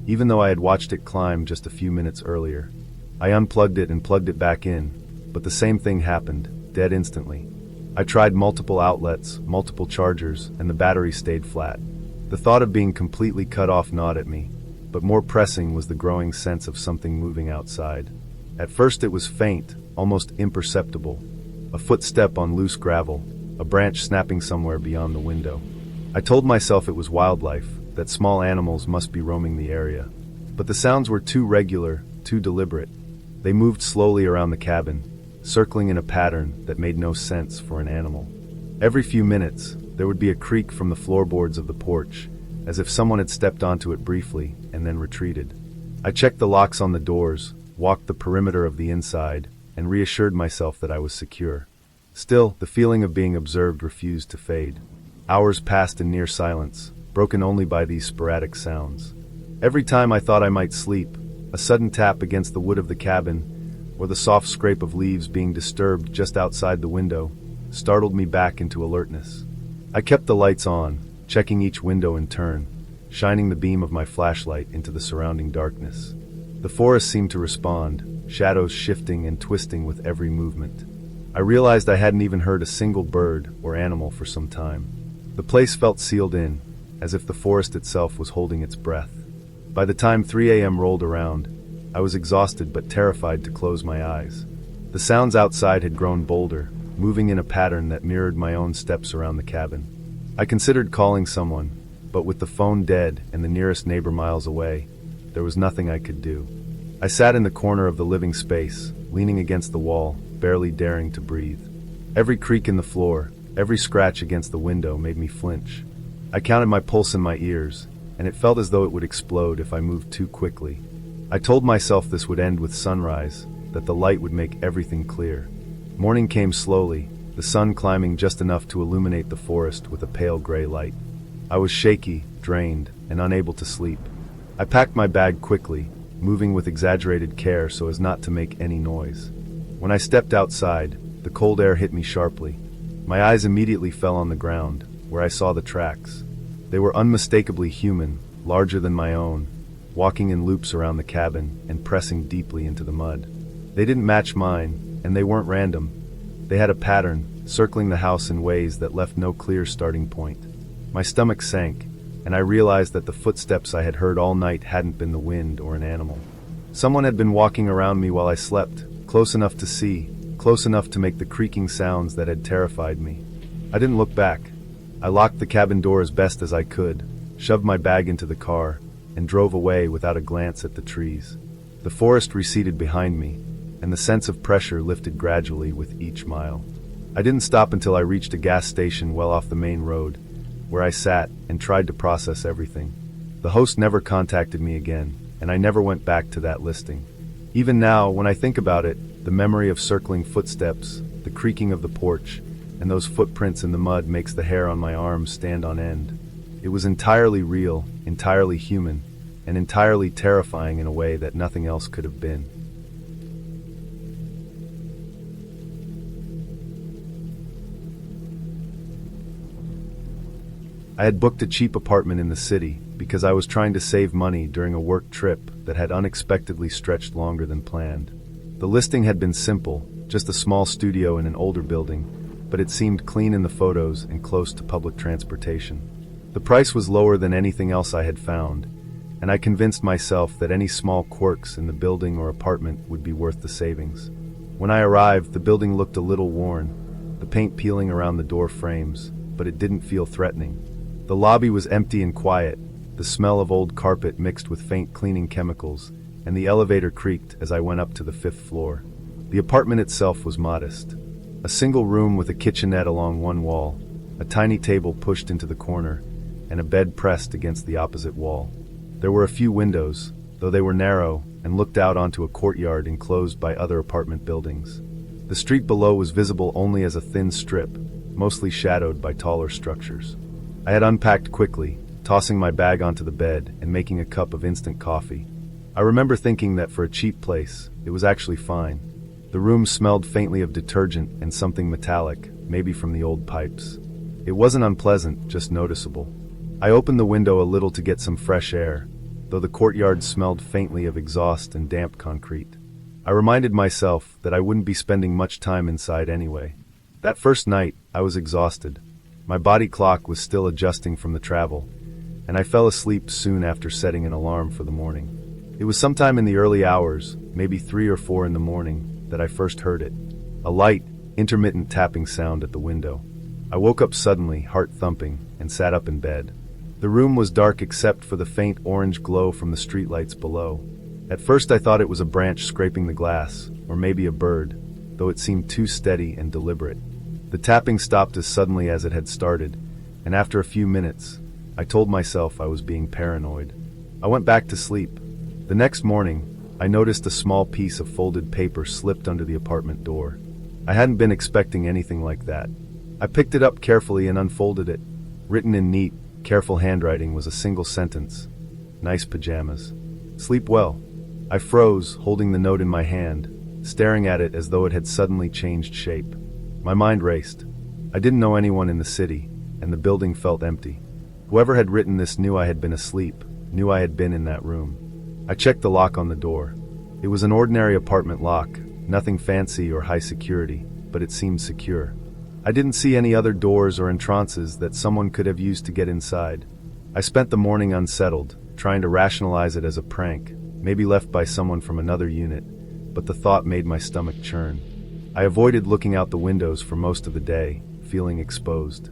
even though I had watched it climb just a few minutes earlier. I unplugged it and plugged it back in, but the same thing happened, dead instantly. I tried multiple outlets, multiple chargers, and the battery stayed flat. The thought of being completely cut off gnawed at me, but more pressing was the growing sense of something moving outside. At first it was faint, almost imperceptible. A footstep on loose gravel, a branch snapping somewhere beyond the window. I told myself it was wildlife, that small animals must be roaming the area. But the sounds were too regular, too deliberate. They moved slowly around the cabin, circling in a pattern that made no sense for an animal. Every few minutes, there would be a creak from the floorboards of the porch, as if someone had stepped onto it briefly and then retreated. I checked the locks on the doors, walked the perimeter of the inside, and reassured myself that I was secure. Still, the feeling of being observed refused to fade. Hours passed in near silence, broken only by these sporadic sounds. Every time I thought I might sleep, a sudden tap against the wood of the cabin, or the soft scrape of leaves being disturbed just outside the window, startled me back into alertness. I kept the lights on, checking each window in turn, shining the beam of my flashlight into the surrounding darkness. The forest seemed to respond, shadows shifting and twisting with every movement. I realized I hadn't even heard a single bird or animal for some time. The place felt sealed in, as if the forest itself was holding its breath. By the time 3 a.m. rolled around, I was exhausted but terrified to close my eyes. The sounds outside had grown bolder, moving in a pattern that mirrored my own steps around the cabin. I considered calling someone, but with the phone dead and the nearest neighbor miles away, there was nothing I could do. I sat in the corner of the living space, leaning against the wall, barely daring to breathe. Every creak in the floor, every scratch against the window made me flinch. I counted my pulse in my ears, and it felt as though it would explode if I moved too quickly. I told myself this would end with sunrise, that the light would make everything clear. Morning came slowly, the sun climbing just enough to illuminate the forest with a pale gray light. I was shaky, drained, and unable to sleep. I packed my bag quickly, moving with exaggerated care so as not to make any noise. When I stepped outside, the cold air hit me sharply. My eyes immediately fell on the ground, where I saw the tracks. They were unmistakably human, larger than my own, walking in loops around the cabin and pressing deeply into the mud. They didn't match mine, and they weren't random. They had a pattern, circling the house in ways that left no clear starting point. My stomach sank, and I realized that the footsteps I had heard all night hadn't been the wind or an animal. Someone had been walking around me while I slept, close enough to see, close enough to make the creaking sounds that had terrified me. I didn't look back. I locked the cabin door as best as I could, shoved my bag into the car, and drove away without a glance at the trees. The forest receded behind me, and the sense of pressure lifted gradually with each mile. I didn't stop until I reached a gas station well off the main road, where I sat and tried to process everything. The host never contacted me again, and I never went back to that listing. Even now, when I think about it, the memory of circling footsteps, the creaking of the porch, and those footprints in the mud makes the hair on my arms stand on end. It was entirely real, entirely human, and entirely terrifying in a way that nothing else could have been. I had booked a cheap apartment in the city because I was trying to save money during a work trip that had unexpectedly stretched longer than planned. The listing had been simple, just a small studio in an older building, but it seemed clean in the photos and close to public transportation. The price was lower than anything else I had found, and I convinced myself that any small quirks in the building or apartment would be worth the savings. When I arrived, the building looked a little worn, the paint peeling around the door frames, but it didn't feel threatening. The lobby was empty and quiet, the smell of old carpet mixed with faint cleaning chemicals, and the elevator creaked as I went up to the 5th floor. The apartment itself was modest. A single room with a kitchenette along one wall, a tiny table pushed into the corner, and a bed pressed against the opposite wall. There were a few windows, though they were narrow and looked out onto a courtyard enclosed by other apartment buildings. The street below was visible only as a thin strip, mostly shadowed by taller structures. I had unpacked quickly, tossing my bag onto the bed and making a cup of instant coffee. I remember thinking that for a cheap place, it was actually fine. The room smelled faintly of detergent and something metallic, maybe from the old pipes. It wasn't unpleasant, just noticeable. I opened the window a little to get some fresh air, though the courtyard smelled faintly of exhaust and damp concrete. I reminded myself that I wouldn't be spending much time inside anyway. That first night, I was exhausted. My body clock was still adjusting from the travel, and I fell asleep soon after setting an alarm for the morning. It was sometime in the early hours, maybe 3 or 4 in the morning, that I first heard it. A light, intermittent tapping sound at the window. I woke up suddenly, heart thumping, and sat up in bed. The room was dark except for the faint orange glow from the streetlights below. At first I thought it was a branch scraping the glass, or maybe a bird, though it seemed too steady and deliberate. The tapping stopped as suddenly as it had started, and after a few minutes, I told myself I was being paranoid. I went back to sleep. The next morning, I noticed a small piece of folded paper slipped under the apartment door. I hadn't been expecting anything like that. I picked it up carefully and unfolded it. Written in neat, careful handwriting was a single sentence. Nice pajamas. Sleep well. I froze, holding the note in my hand, staring at it as though it had suddenly changed shape. My mind raced. I didn't know anyone in the city, and the building felt empty. Whoever had written this knew I had been asleep, knew I had been in that room. I checked the lock on the door. It was an ordinary apartment lock, nothing fancy or high security, but it seemed secure. I didn't see any other doors or entrances that someone could have used to get inside. I spent the morning unsettled, trying to rationalize it as a prank, maybe left by someone from another unit, but the thought made my stomach churn. I avoided looking out the windows for most of the day, feeling exposed.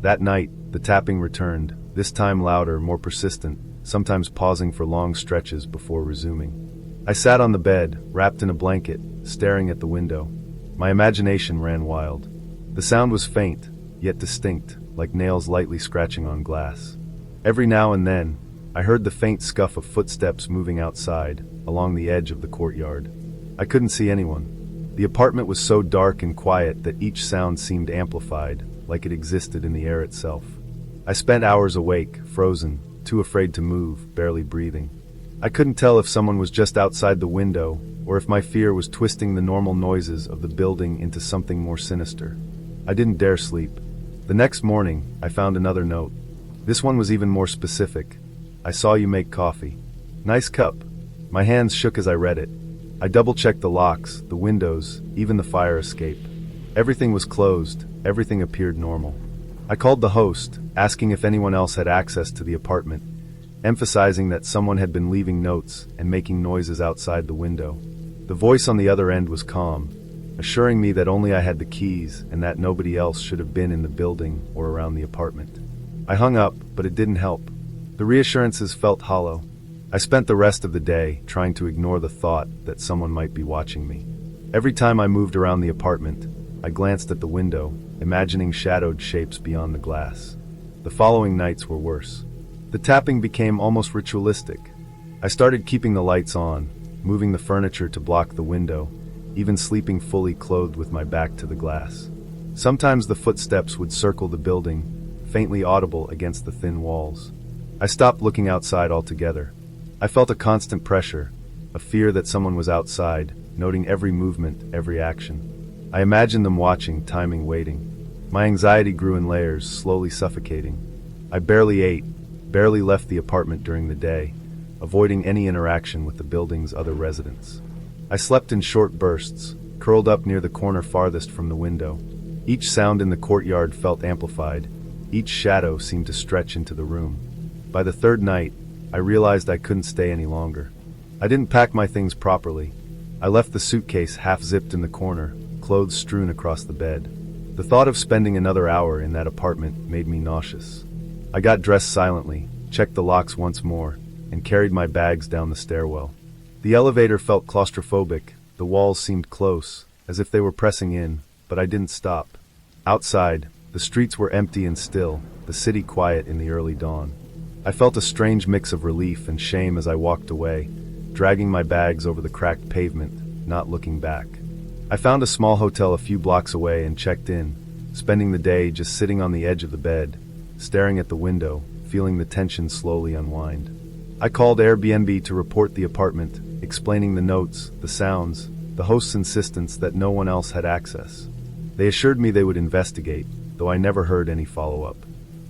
That night, the tapping returned, this time louder, more persistent, sometimes pausing for long stretches before resuming. I sat on the bed, wrapped in a blanket, staring at the window. My imagination ran wild. The sound was faint, yet distinct, like nails lightly scratching on glass. Every now and then, I heard the faint scuff of footsteps moving outside, along the edge of the courtyard. I couldn't see anyone. The apartment was so dark and quiet that each sound seemed amplified, like it existed in the air itself. I spent hours awake, frozen, too afraid to move, barely breathing. I couldn't tell if someone was just outside the window, or if my fear was twisting the normal noises of the building into something more sinister. I didn't dare sleep. The next morning, I found another note. This one was even more specific. I saw you make coffee. Nice cup. My hands shook as I read it. I double-checked the locks, the windows, even the fire escape. Everything was closed, everything appeared normal. I called the host, asking if anyone else had access to the apartment, emphasizing that someone had been leaving notes and making noises outside the window. The voice on the other end was calm, assuring me that only I had the keys and that nobody else should have been in the building or around the apartment. I hung up, but it didn't help. The reassurances felt hollow. I spent the rest of the day trying to ignore the thought that someone might be watching me. Every time I moved around the apartment, I glanced at the window, imagining shadowed shapes beyond the glass. The following nights were worse. The tapping became almost ritualistic. I started keeping the lights on, moving the furniture to block the window, even sleeping fully clothed with my back to the glass. Sometimes the footsteps would circle the building, faintly audible against the thin walls. I stopped looking outside altogether. I felt a constant pressure, a fear that someone was outside, noting every movement, every action. I imagined them watching, timing, waiting. My anxiety grew in layers, slowly suffocating. I barely ate, barely left the apartment during the day, avoiding any interaction with the building's other residents. I slept in short bursts, curled up near the corner farthest from the window. Each sound in the courtyard felt amplified. Each shadow seemed to stretch into the room. By the third night, I realized I couldn't stay any longer. I didn't pack my things properly. I left the suitcase half-zipped in the corner, clothes strewn across the bed. The thought of spending another hour in that apartment made me nauseous. I got dressed silently, checked the locks once more, and carried my bags down the stairwell. The elevator felt claustrophobic. The walls seemed close, as if they were pressing in, but I didn't stop. Outside, the streets were empty and still, the city quiet in the early dawn. I felt a strange mix of relief and shame as I walked away, dragging my bags over the cracked pavement, not looking back. I found a small hotel a few blocks away and checked in, spending the day just sitting on the edge of the bed, staring at the window, feeling the tension slowly unwind. I called AIRBNB to report the apartment, explaining the notes, the sounds, the host's insistence that no one else had access. They assured me they would investigate, though I never heard any follow-up.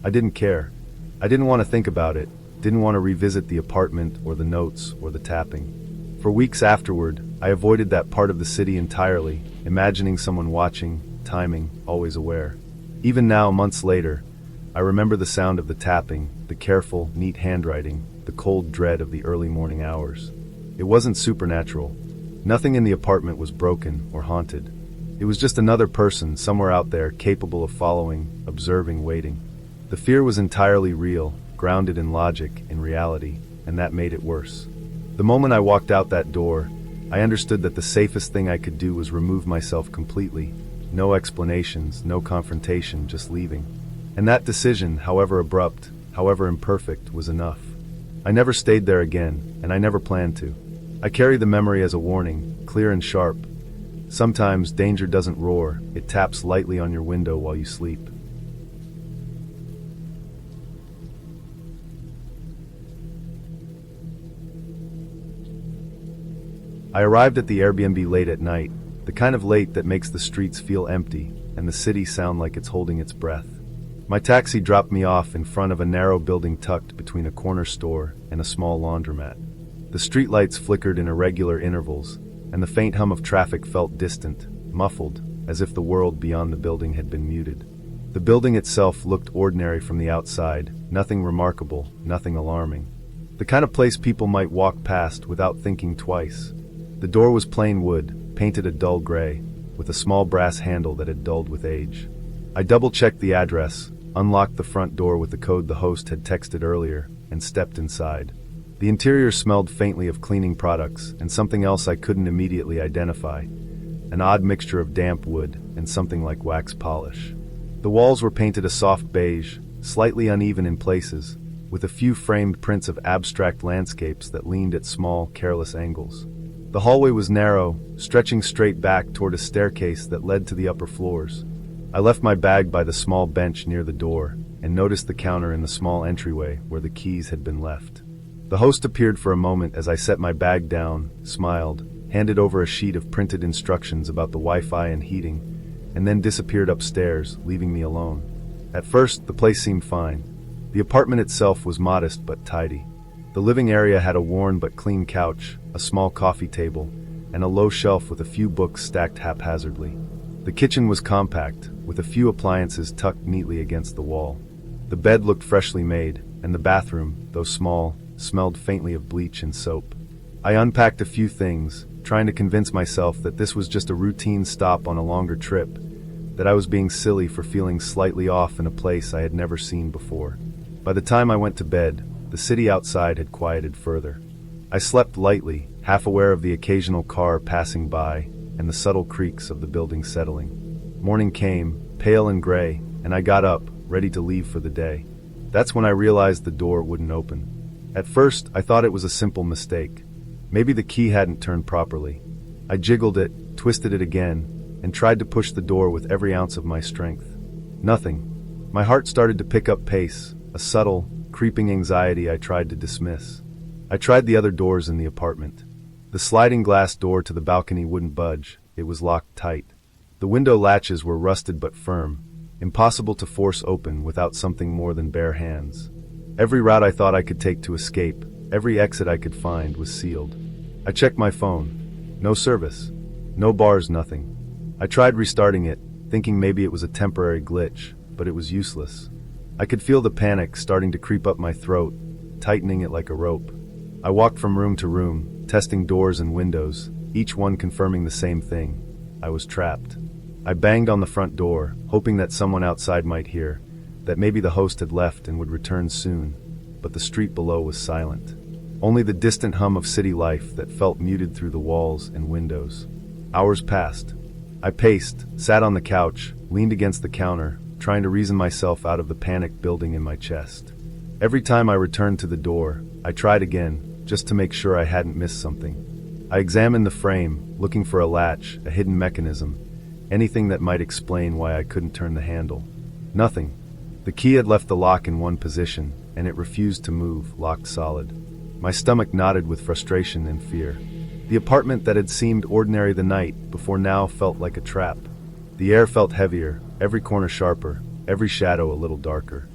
I didn't care. I didn't want to think about it, didn't want to revisit the apartment or the notes or the tapping. For weeks afterward, I avoided that part of the city entirely, imagining someone watching, timing, always aware. Even now, months later, I remember the sound of the tapping, the careful, neat handwriting, the cold dread of the early morning hours. It wasn't supernatural. Nothing in the apartment was broken or haunted. It was just another person somewhere out there capable of following, observing, waiting. The fear was entirely real, grounded in logic, in reality, and that made it worse. The moment I walked out that door, I understood that the safest thing I could do was remove myself completely. No explanations, no confrontation, just leaving. And that decision, however abrupt, however imperfect, was enough. I never stayed there again, and I never planned to. I carry the memory as a warning, clear and sharp. Sometimes danger doesn't roar, it taps lightly on your window while you sleep. I arrived at the Airbnb late at night, the kind of late that makes the streets feel empty and the city sound like it's holding its breath. My taxi dropped me off in front of a narrow building tucked between a corner store and a small laundromat. The streetlights flickered in irregular intervals, and the faint hum of traffic felt distant, muffled, as if the world beyond the building had been muted. The building itself looked ordinary from the outside, nothing remarkable, nothing alarming. The kind of place people might walk past without thinking twice. The door was plain wood, painted a dull gray, with a small brass handle that had dulled with age. I double-checked the address, unlocked the front door with the code the host had texted earlier, and stepped inside. The interior smelled faintly of cleaning products and something else I couldn't immediately identify, an odd mixture of damp wood and something like wax polish. The walls were painted a soft beige, slightly uneven in places, with a few framed prints of abstract landscapes that leaned at small, careless angles. The hallway was narrow, stretching straight back toward a staircase that led to the upper floors. I left my bag by the small bench near the door and noticed the counter in the small entryway where the keys had been left. The host appeared for a moment as I set my bag down, smiled, handed over a sheet of printed instructions about the Wi-Fi and heating, and then disappeared upstairs, leaving me alone. At first, the place seemed fine. The apartment itself was modest but tidy. The living area had a worn but clean couch, a small coffee table, and a low shelf with a few books stacked haphazardly. The kitchen was compact, with a few appliances tucked neatly against the wall. The bed looked freshly made, and the bathroom, though small, smelled faintly of bleach and soap. I unpacked a few things, trying to convince myself that this was just a routine stop on a longer trip, that I was being silly for feeling slightly off in a place I had never seen before. By the time I went to bed, the city outside had quieted further. I slept lightly, half aware of the occasional car passing by and the subtle creaks of the building settling. Morning came, pale and gray, and I got up, ready to leave for the day. That's when I realized the door wouldn't open. At first, I thought it was a simple mistake. Maybe the key hadn't turned properly. I jiggled it, twisted it again, and tried to push the door with every ounce of my strength. Nothing. My heart started to pick up pace, a subtle, creeping anxiety I tried to dismiss. I tried the other doors in the apartment. The sliding glass door to the balcony wouldn't budge. It was locked tight. The window latches were rusted but firm, impossible to force open without something more than bare hands. Every route I thought I could take to escape, every exit I could find, was sealed. I checked my phone. No service. No bars, nothing. I tried restarting it, thinking maybe it was a temporary glitch, but it was useless. I could feel the panic starting to creep up my throat, tightening it like a rope. I walked from room to room, testing doors and windows, each one confirming the same thing. I was trapped. I banged on the front door, hoping that someone outside might hear, that maybe the host had left and would return soon, but the street below was silent. Only the distant hum of city life that felt muted through the walls and windows. Hours passed. I paced, sat on the couch, leaned against the counter, trying to reason myself out of the panic building in my chest. Every time I returned to the door, I tried again, just to make sure I hadn't missed something. I examined the frame, looking for a latch, a hidden mechanism, anything that might explain why I couldn't turn the handle. Nothing. The key had left the lock in one position, and it refused to move, locked solid. My stomach knotted with frustration and fear. The apartment that had seemed ordinary the night before now felt like a trap. The air felt heavier, every corner sharper, every shadow a little darker.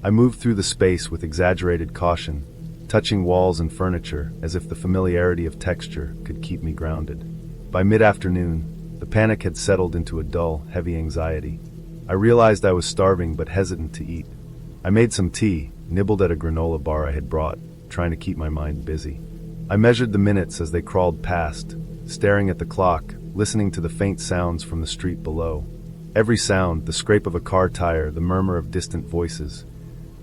I moved through the space with exaggerated caution, touching walls and furniture as if the familiarity of texture could keep me grounded. By mid-afternoon, the panic had settled into a dull, heavy anxiety. I realized I was starving but hesitant to eat. I made some tea, nibbled at a granola bar I had brought, trying to keep my mind busy. I measured the minutes as they crawled past, staring at the clock, listening to the faint sounds from the street below. Every sound, the scrape of a car tire, the murmur of distant voices,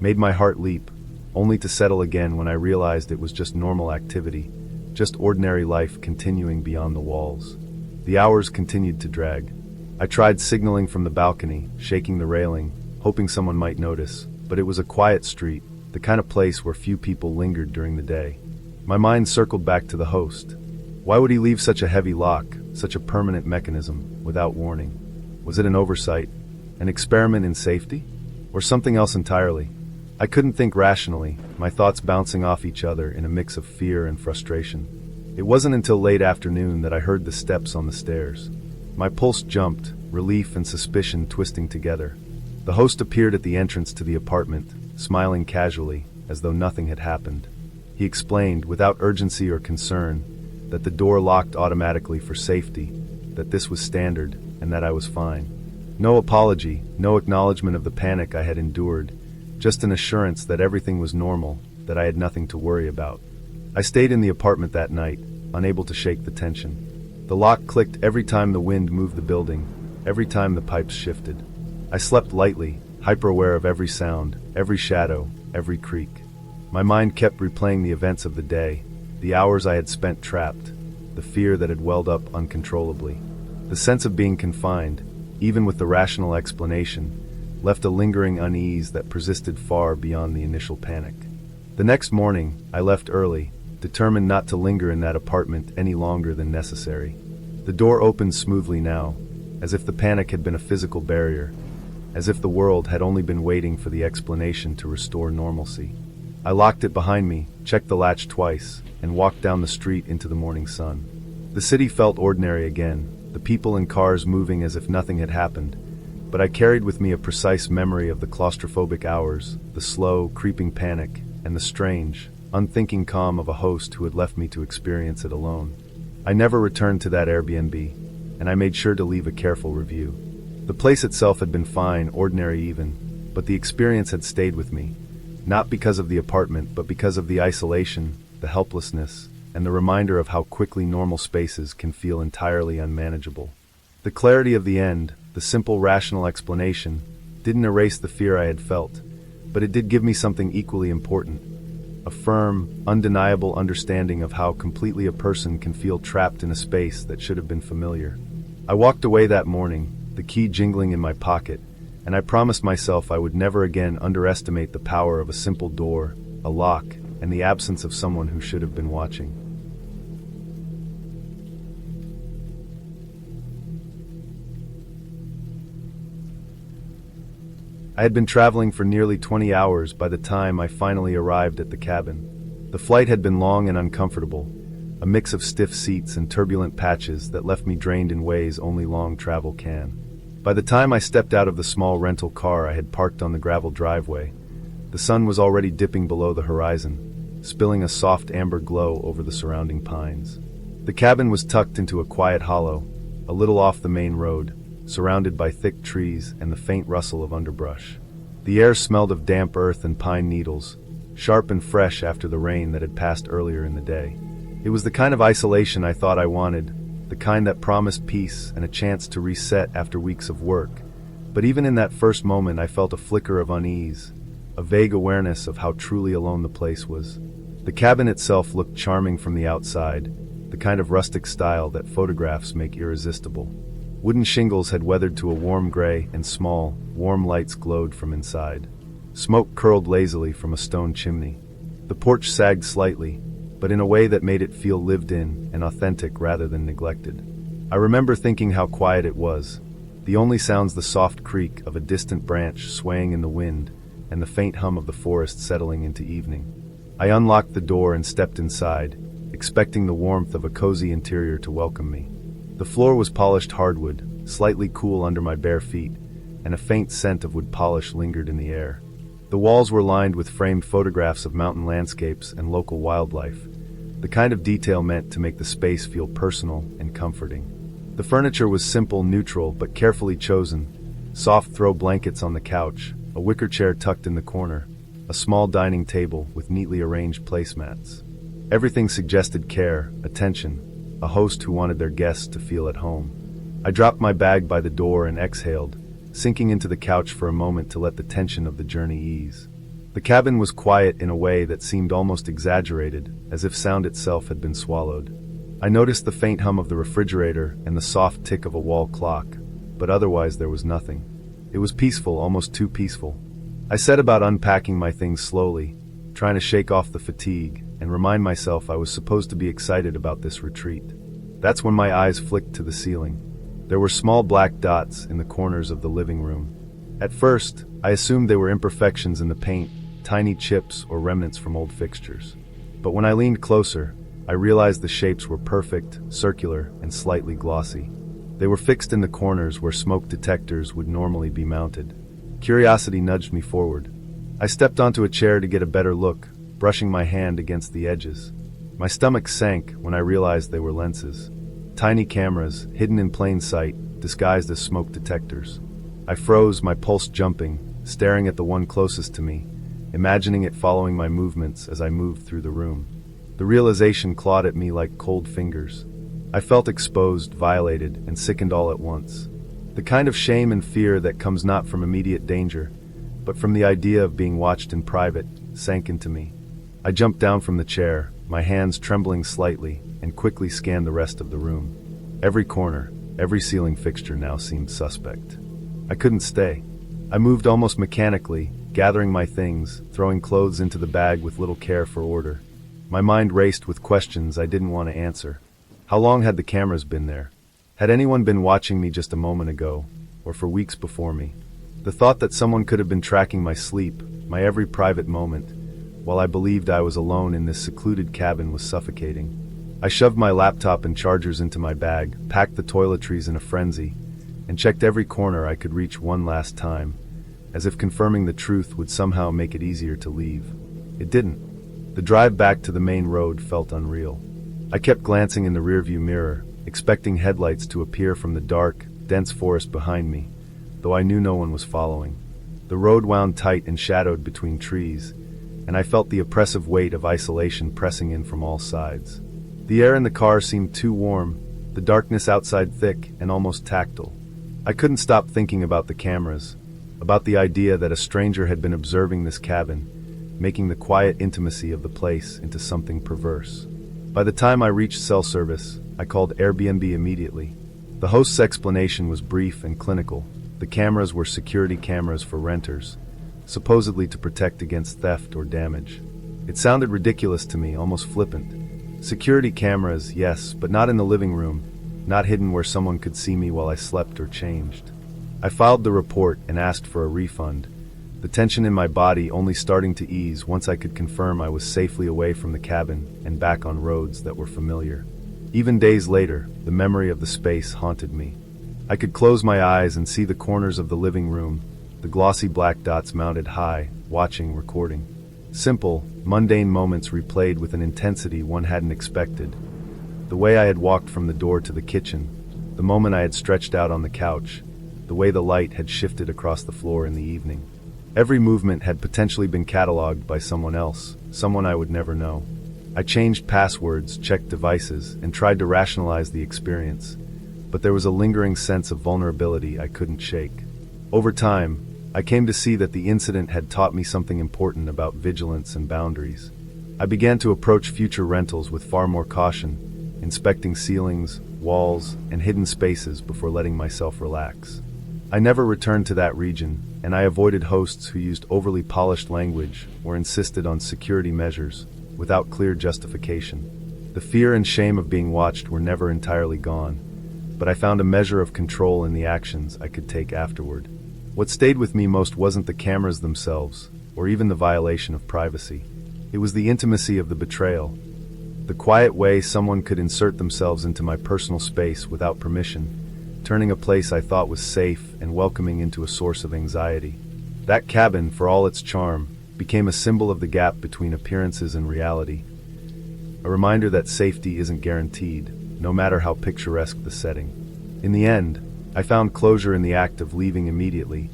made my heart leap, only to settle again when I realized it was just normal activity, just ordinary life continuing beyond the walls. The hours continued to drag. I tried signaling from the balcony, shaking the railing, hoping someone might notice, but it was a quiet street, the kind of place where few people lingered during the day. My mind circled back to the host. Why would he leave such a heavy lock, such a permanent mechanism, without warning? Was it an oversight? An experiment in safety? Or something else entirely? I couldn't think rationally, my thoughts bouncing off each other in a mix of fear and frustration. It wasn't until late afternoon that I heard the steps on the stairs. My pulse jumped, relief and suspicion twisting together. The host appeared at the entrance to the apartment, smiling casually, as though nothing had happened. He explained, without urgency or concern, that the door locked automatically for safety, that this was standard, and that I was fine. No apology, no acknowledgement of the panic I had endured, just an assurance that everything was normal, that I had nothing to worry about. I stayed in the apartment that night, unable to shake the tension. The lock clicked every time the wind moved the building, every time the pipes shifted. I slept lightly, hyper-aware of every sound, every shadow, every creak. My mind kept replaying the events of the day, the hours I had spent trapped, the fear that had welled up uncontrollably. The sense of being confined, even with the rational explanation, left a lingering unease that persisted far beyond the initial panic. The next morning, I left early, determined not to linger in that apartment any longer than necessary. The door opened smoothly now, as if the panic had been a physical barrier, as if the world had only been waiting for the explanation to restore normalcy. I locked it behind me, checked the latch twice, and walked down the street into the morning sun. The city felt ordinary again, the people and cars moving as if nothing had happened, but I carried with me a precise memory of the claustrophobic hours, the slow, creeping panic, and the strange, unthinking calm of a host who had left me to experience it alone. I never returned to that Airbnb. and I made sure to leave a careful review. The place itself had been fine, ordinary even, but the experience had stayed with me, not because of the apartment, but because of the isolation, the helplessness, and the reminder of how quickly normal spaces can feel entirely unmanageable. The clarity of the end, the simple rational explanation, didn't erase the fear I had felt, but it did give me something equally important: a firm, undeniable understanding of how completely a person can feel trapped in a space that should have been familiar. I walked away that morning, the key jingling in my pocket, and I promised myself I would never again underestimate the power of a simple door, a lock, and the absence of someone who should have been watching. I had been traveling for nearly 20 hours by the time I finally arrived at the cabin. The flight had been long and uncomfortable, a mix of stiff seats and turbulent patches that left me drained in ways only long travel can. By the time I stepped out of the small rental car I had parked on the gravel driveway, the sun was already dipping below the horizon, spilling a soft amber glow over the surrounding pines. The cabin was tucked into a quiet hollow, a little off the main road, surrounded by thick trees and the faint rustle of underbrush. The air smelled of damp earth and pine needles, sharp and fresh after the rain that had passed earlier in the day. It was the kind of isolation I thought I wanted, the kind that promised peace and a chance to reset after weeks of work. But even in that first moment I felt a flicker of unease, a vague awareness of how truly alone the place was. The cabin itself looked charming from the outside, the kind of rustic style that photographs make irresistible. Wooden shingles had weathered to a warm gray, and small, warm lights glowed from inside. Smoke curled lazily from a stone chimney. The porch sagged slightly, but in a way that made it feel lived in and authentic rather than neglected. I remember thinking how quiet it was, the only sounds the soft creak of a distant branch swaying in the wind and the faint hum of the forest settling into evening. I unlocked the door and stepped inside, expecting the warmth of a cozy interior to welcome me. The floor was polished hardwood, slightly cool under my bare feet, and a faint scent of wood polish lingered in the air. The walls were lined with framed photographs of mountain landscapes and local wildlife, the kind of detail meant to make the space feel personal and comforting. The furniture was simple, neutral, but carefully chosen: soft throw blankets on the couch, a wicker chair tucked in the corner, a small dining table with neatly arranged placemats. Everything suggested care, attention, a host who wanted their guests to feel at home. I dropped my bag by the door and exhaled, sinking into the couch for a moment to let the tension of the journey ease. The cabin was quiet in a way that seemed almost exaggerated, as if sound itself had been swallowed. I noticed the faint hum of the refrigerator and the soft tick of a wall clock, but otherwise there was nothing. It was peaceful, almost too peaceful. I set about unpacking my things slowly, trying to shake off the fatigue and remind myself I was supposed to be excited about this retreat. That's when my eyes flicked to the ceiling. There were small black dots in the corners of the living room. At first, I assumed they were imperfections in the paint, tiny chips or remnants from old fixtures. But when I leaned closer, I realized the shapes were perfect, circular, and slightly glossy. They were fixed in the corners where smoke detectors would normally be mounted. Curiosity nudged me forward. I stepped onto a chair to get a better look, brushing my hand against the edges. My stomach sank when I realized they were lenses. Tiny cameras, hidden in plain sight, disguised as smoke detectors. I froze, my pulse jumping, staring at the one closest to me, imagining it following my movements as I moved through the room. The realization clawed at me like cold fingers. I felt exposed, violated, and sickened all at once. The kind of shame and fear that comes not from immediate danger, but from the idea of being watched in private, sank into me. I jumped down from the chair, my hands trembling slightly, and quickly scanned the rest of the room. Every corner, every ceiling fixture now seemed suspect. I couldn't stay. I moved almost mechanically, gathering my things, throwing clothes into the bag with little care for order. My mind raced with questions I didn't want to answer. How long had the cameras been there? Had anyone been watching me just a moment ago, or for weeks before me? The thought that someone could have been tracking my sleep, my every private moment, while I believed I was alone in this secluded cabin was suffocating. I shoved my laptop and chargers into my bag, packed the toiletries in a frenzy, and checked every corner I could reach one last time, as if confirming the truth would somehow make it easier to leave. It didn't. The drive back to the main road felt unreal. I kept glancing in the rearview mirror, expecting headlights to appear from the dark, dense forest behind me, though I knew no one was following. The road wound tight and shadowed between trees, and I felt the oppressive weight of isolation pressing in from all sides. The air in the car seemed too warm, the darkness outside thick and almost tactile. I couldn't stop thinking about the cameras, about the idea that a stranger had been observing this cabin, making the quiet intimacy of the place into something perverse. By the time I reached cell service, I called Airbnb immediately. The host's explanation was brief and clinical. The cameras were security cameras for renters, supposedly to protect against theft or damage. It sounded ridiculous to me, almost flippant. Security cameras, yes, but not in the living room, not hidden where someone could see me while I slept or changed. I filed the report and asked for a refund, the tension in my body only starting to ease once I could confirm I was safely away from the cabin and back on roads that were familiar. Even days later, the memory of the space haunted me. I could close my eyes and see the corners of the living room, the glossy black dots mounted high, watching, recording. Simple, mundane moments replayed with an intensity one hadn't expected. The way I had walked from the door to the kitchen, the moment I had stretched out on the couch, the way the light had shifted across the floor in the evening. Every movement had potentially been cataloged by someone else, someone I would never know. I changed passwords, checked devices, and tried to rationalize the experience, but there was a lingering sense of vulnerability I couldn't shake. Over time, I came to see that the incident had taught me something important about vigilance and boundaries. I began to approach future rentals with far more caution, inspecting ceilings, walls, and hidden spaces before letting myself relax. I never returned to that region, and I avoided hosts who used overly polished language or insisted on security measures without clear justification. The fear and shame of being watched were never entirely gone, but I found a measure of control in the actions I could take afterward. What stayed with me most wasn't the cameras themselves, or even the violation of privacy. It was the intimacy of the betrayal, the quiet way someone could insert themselves into my personal space without permission, turning a place I thought was safe and welcoming into a source of anxiety. That cabin, for all its charm, became a symbol of the gap between appearances and reality, a reminder that safety isn't guaranteed, no matter how picturesque the setting. In the end, I found closure in the act of leaving immediately,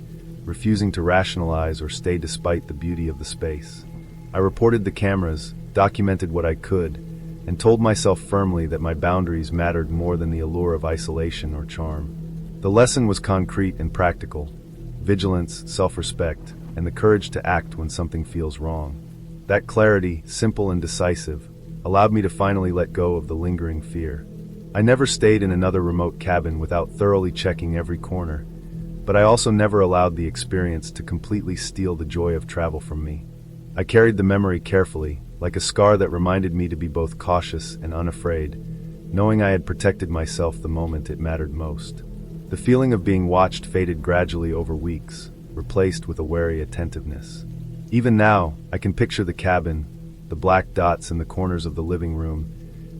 refusing to rationalize or stay despite the beauty of the space. I reported the cameras, documented what I could, and told myself firmly that my boundaries mattered more than the allure of isolation or charm. The lesson was concrete and practical: vigilance, self-respect, and the courage to act when something feels wrong. That clarity, simple and decisive, allowed me to finally let go of the lingering fear. I never stayed in another remote cabin without thoroughly checking every corner, but I also never allowed the experience to completely steal the joy of travel from me. I carried the memory carefully, like a scar that reminded me to be both cautious and unafraid, knowing I had protected myself the moment it mattered most. The feeling of being watched faded gradually over weeks, replaced with a wary attentiveness. Even now, I can picture the cabin, the black dots in the corners of the living room,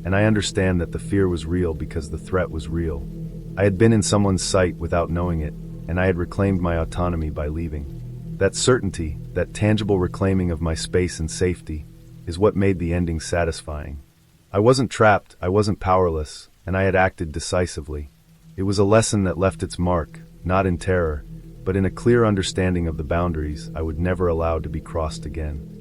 and I understand that the fear was real because the threat was real. I had been in someone's sight without knowing it, and I had reclaimed my autonomy by leaving. That certainty, that tangible reclaiming of my space and safety, is what made the ending satisfying. I wasn't trapped, I wasn't powerless, and I had acted decisively. It was a lesson that left its mark, not in terror, but in a clear understanding of the boundaries I would never allow to be crossed again.